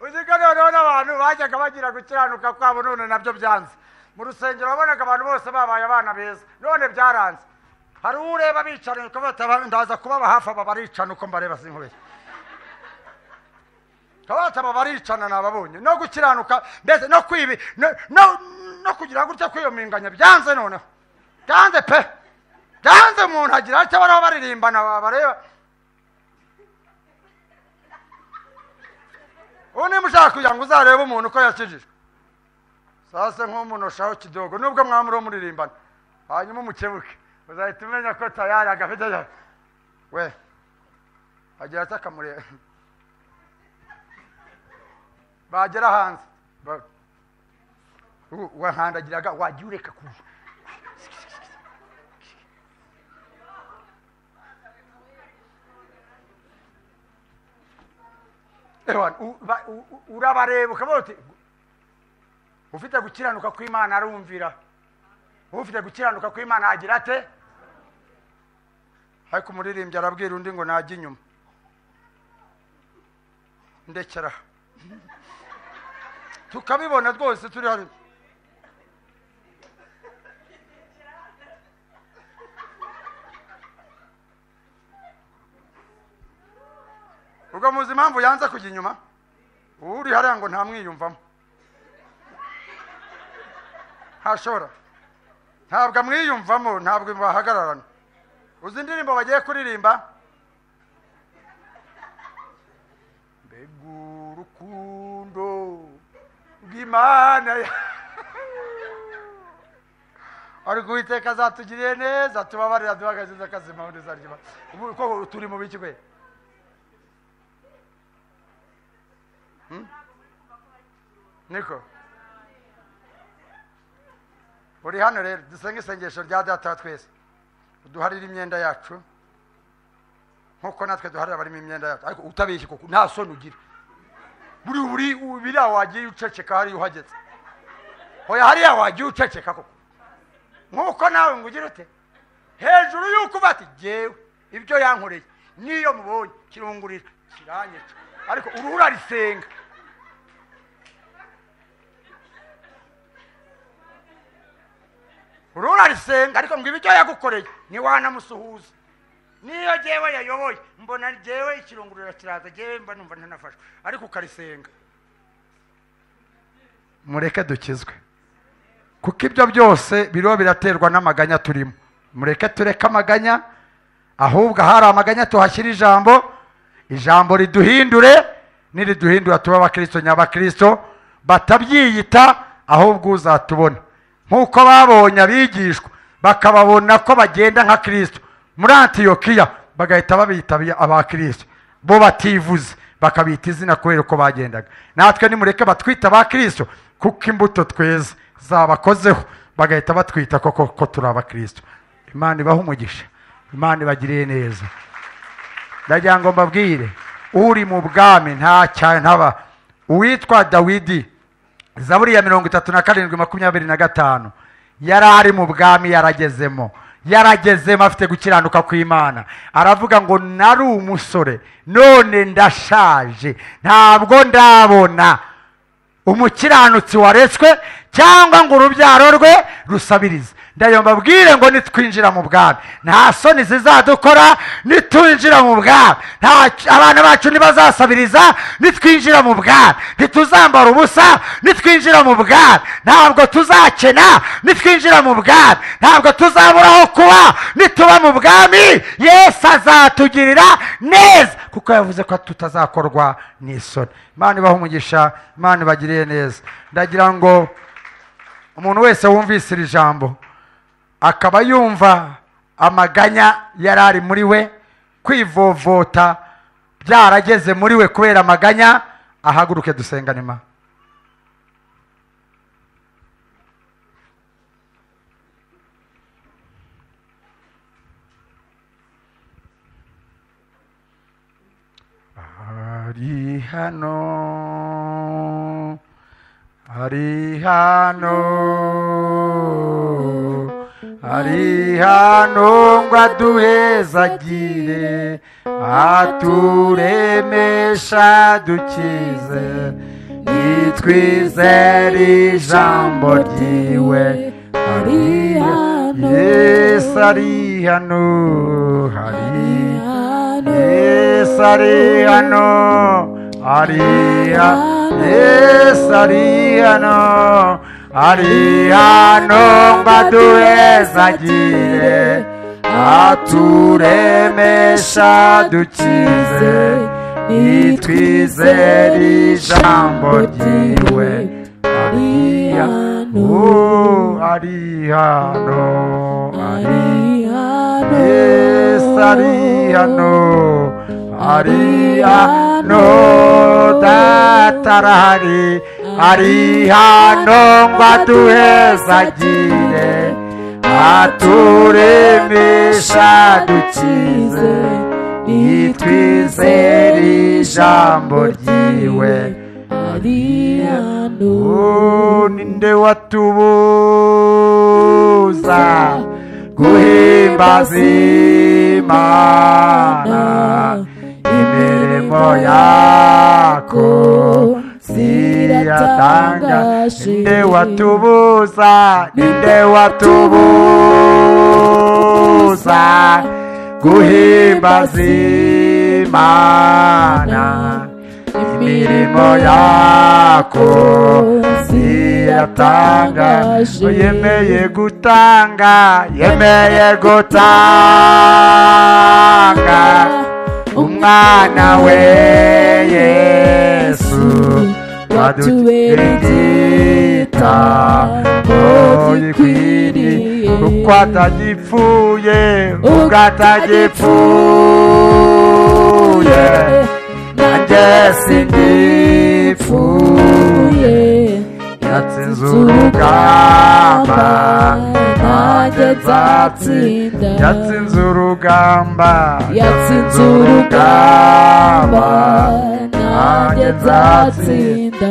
Speaker 1: Uziko noneho n'abantu bajyaga bagira gukiranuka kwabo none nabyo byanze. Mu rusengero wabonaga abantu bose babaye abana beza, none byaranze. Hari ureba bicana ukabata ndaza kubaba hafi aba baricana uko mbareba sinkubeshye. Kabata aba baricana nababonye no gukiranuka mbese no kwibi no kugira gutya kwiyominganya byanze noneho. Byanze pe. Byanze umuntu agira icyo baraho baririmbana bareba. Une mushaka kugira ngo uzarebe umuntu uko yakijijwe. Sasa nk'umuntu ushaho kidogo nubwo mwamuro muririmbana. Hanyuma umukebuke. Uzahita umenya ko tayari agafite we agira atakamure bagera hanze wahandagiraga wagiye ureka kuva urabareba ukabona uti ufite gukiranuka kw'Imana arumvira. Ufite gukiranuka kw'Imana agira ate? Ariko umuririmbyi arabwira undi ngo najye inyuma. Ndekera. Tukabibona rwose turi hano. Ubwo muzi impamvu yanze kujya inyuma? Uri hariya ngo ntamwiyumvamo. Hashora. Ntabwo amwiyumvamo, ntabwo bahagararana. Uzi indirimbo bagiye kuririmba? Mbega urukundo rw'Imana. Ariko Uwiteka azatugiriye neza, tubabarira duhagaze akazima undi zaryiba. Ubu ko turi mu biki kwe? Niko. Uri hano rero dusenge isengesho rya data twese. Duharira imyenda yacu nkuko natwe duharira bari mu myenda yacu, ariko utabeshye koko nta soni ugira. Buri ubira wagiye uceceka hari uhageze. Hoya hariya wagiye uceceka koko. Nkuko nawe ngugira ute? Hejuru yuko bati jewe ibyo yankoreye niyo mubonye kirungurira kiranyeca. Ariko uruhura risenga. Urura risenga ariko ngo ibyo yagukoreye ni wanamusuhuza. Niyo jewe yayoboye mbona jewe ikirungurira kiraza jewe mba numva ntanafashwe ariko ukarisenga. Mureke dukizwe. kuko ibyo byose biriho biraterwa n'amaganya turimo. Mureke tureke amaganya, ahubwo ahari amaganya tuhashyira ijambo, ijambo riduhindure, niriduhindura tuba abakristo nyabakristo batabyiyita, ahubwo uzatubona nk'uko babonye abigishwa bakababona ko bagenda nka Kristo muri Antiyokiya, bagahita babita abakristo bo bativuze, bakabita izina kubera uko bagendaga. Natwe nimureke batwita abakristo kuko imbuto tweze zabakozeho, bagahita batwita ko turi abakristo. Imana ibahe umugisha, Imana ibagiriye neza. Ndagira ngo mbabwire, uri mu bwami nta cyane ntaba. Uwitwa Dawidi, Zaburi ya 37:25, yari ari mu bwami, yaragezemo afite gukiranuka kw'Imana. Aravuga ngo nari umusore none ndashaje, ntabwo ndabona umukiranutsi waretswe cyangwa ngo urubyaro rwe rusabirize. Ndayo mbabwire ngo nitwinjira mu bwami nta soni zizadukora, nitwinjira mu bwami abana bacu ntibazasabiriza, nitwinjira mu bwami ntituzambara ubusa, nitwinjira mu bwami ntabwo tuzakena, nitwinjira mu bwami ntabwo tuzaburaho kuba, nituba mu bwami Yesu azatugirira neza kuko yavuze ko tutazakorwa n'isoni. Imana ibahe umugisha, Imana ibagiriye neza. Ndagira ngo umuntu wese wumvise iri jambo akaba yumva amaganya yari ari muri we, kwivovota byarageze muri we kubera amaganya, ahaguruke dusengane Imana. Ari hano ngo aduhezagire, aturemesha dukize, nitwizere ijambo ryiwe. Yesu ari hano, Yesu ari hano, Yesu ari hano, ari hano ngo aduhezagire, aturemesha dukize, nitwizere ijambo ryiwe. Ari hano, Yesu ari hano, Data arahari, ari hano ngo aduhezagire, aturemesha dukize, nitwizere ijambo ryiwe. Ari hano. Ninde watubuza guhimbaza Imana, imirimo yako ziratangaje. Ninde watubuza guhimbaza Imana, imirimo yako ziratangaje. Yemeye gutanga umwana we Yesu, watubera igitambo gikwiriye, kuko atagipfuye, ubwo atagipfuye nanjye singipfuye. Yatsinze urugamba nanjye nzatsinda, yatsinze urugamba nanjye nzatsinda.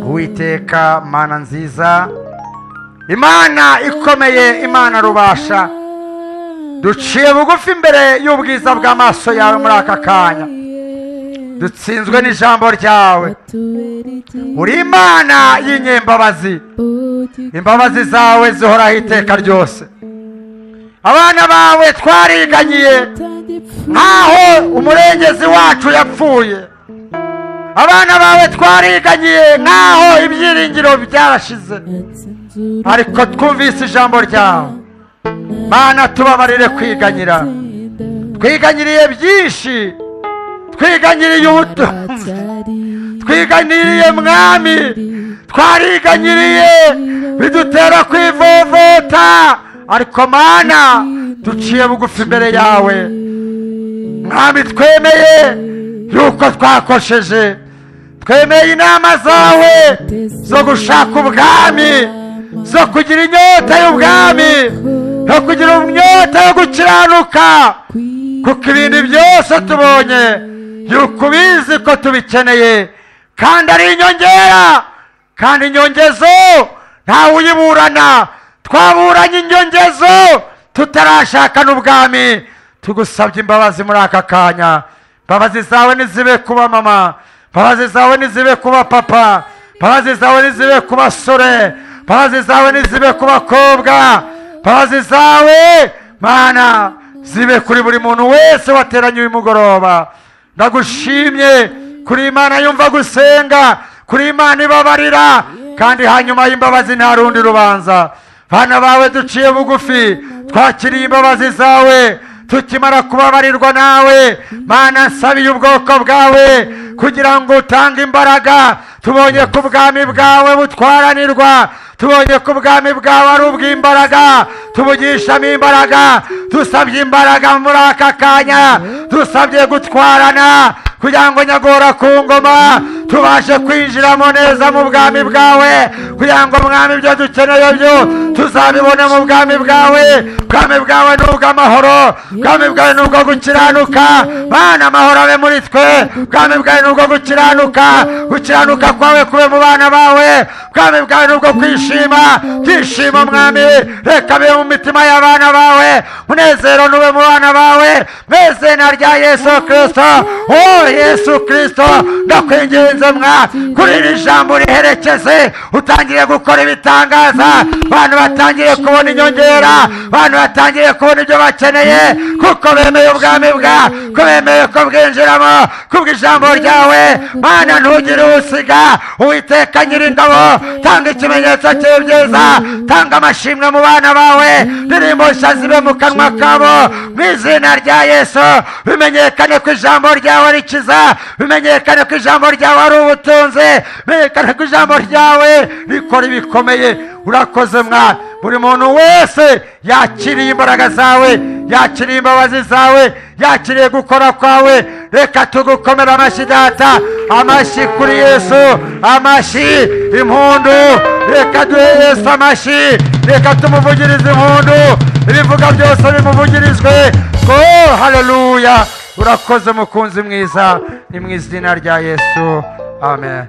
Speaker 1: Uwiteka Mana nziza, Imana ikomeye, Imana rubasha, duciye bugufi imbere y'ubwiza bw'amaso yawe muri aka kanya, dutsinzwe n'ijambo ryawe. Uri Imana y'inyembabazi, imbabazi zawe zihoraho iteka ryose. Abana bawe twariganyiye nkaho umurengezi wacu yapfuye, abana bawe twariganyiye nkaho ibyiringiro byarashize, ariko twumvise ijambo ryawe Mana tubabarire kwiganyira twiganyiriye byinshi twiganyiriye ubutunzi twiganyiriye mwami twariganyiriye bidutera kwivovota ariko Mana duciye bugufi imbere yawe mwami twemeye yuko twakosheje twemeye inama zawe zo gushaka ubwami zo kugira inyota y'ubwami no kugira inyota yo gukiranuka kuko ibindi byose tubonye yuko ubizi ko tubikeneye kandi ari inyongera kandi inyongezo ntawe uyiburana twaburanye inyongezo tutarashakana ubwami tugusabye imbabazi muri aka kanya imbabazi zawe nizibe kuba mama imbabazi zawe nizibe kuba papa imbabazi zawe nizibe ku basore imbabazi zawe nizibe ku bakobwa imbabazi zawe Mana zibe kuri buri muntu wese wateranye uyu mugoroba ndagushimye kuri Imana yumva gusenga kuri Imana ibabarira kandi hanyuma y'imbabazi nta rundi rubanza bana bawe duciye bugufi twakiriye imbabazi zawe tukimara kubabarirwa nawe Mana nsabiye ubwoko bwawe kugira ngo utange imbaraga tubonye ko ubwami bwawe butwaranirwa tubonye ko ubwami bwawe ari ubw'imbaraga tubugishamo imbaraga dusabye imbaraga muri aka kanya dusabye gutwarana kugira ngo nyagora ku ngoma tubashe kwinjiramo neza mu bwami bwawe kugira ngo mwami ibyo dukeneye byo tuzabibone mu bwami bwawe ubwami bwawe ni ubw'amahoro ubwami bwawe ni ubwo gukiranuka Bana amahoro abe muri twe ubwami bwawe ni ubwo gukiranuka kwawe kube mu bana bawe ubwami bwawe ni ubwo kwishima byishimo mwami reka bibe mu mitima y'abana bawe munezero nube mu bana bawe mu izina rya Yesu Kristo Yesu Kristo ndakwinginze mwa kuri iri jambo riherekeze utangire gukora ibitangaza abantu batangire kubona inyongera abantu batangire kubona ibyo bakeneye kuko bemeye ubwami bwa ko bemeye ko bwinjiramo kubw'ijambo ryawe Mana ntugire usiga Uwiteka Nyiringabo tanga ikimenyetso cy'ibyiza tanga amashimwe mu bana bawe ndirimbo nshya zibe mu kanwa kabo mu izina rya Yesu bimenyekane ko ijambo ryawe rikiza bimenyekane ko ijambo ryawe ari ubutunzi bimenyekane ko ijambo ryawe rikora ibikomeye urakoze mwana buri muntu wese yakiriye imbaraga zawe yakiriye imbabazi zawe yakiriye gukora kwawe reka tugukomera amashyi data amashyi kuri Yesu amashyi impundu reka duhe Yesu amashyi reka tumuvugirize impundu ibivuga byose bimuvugirizwe haleluya urakoze mukunzi mwiza ni mu izina rya Yesu amen.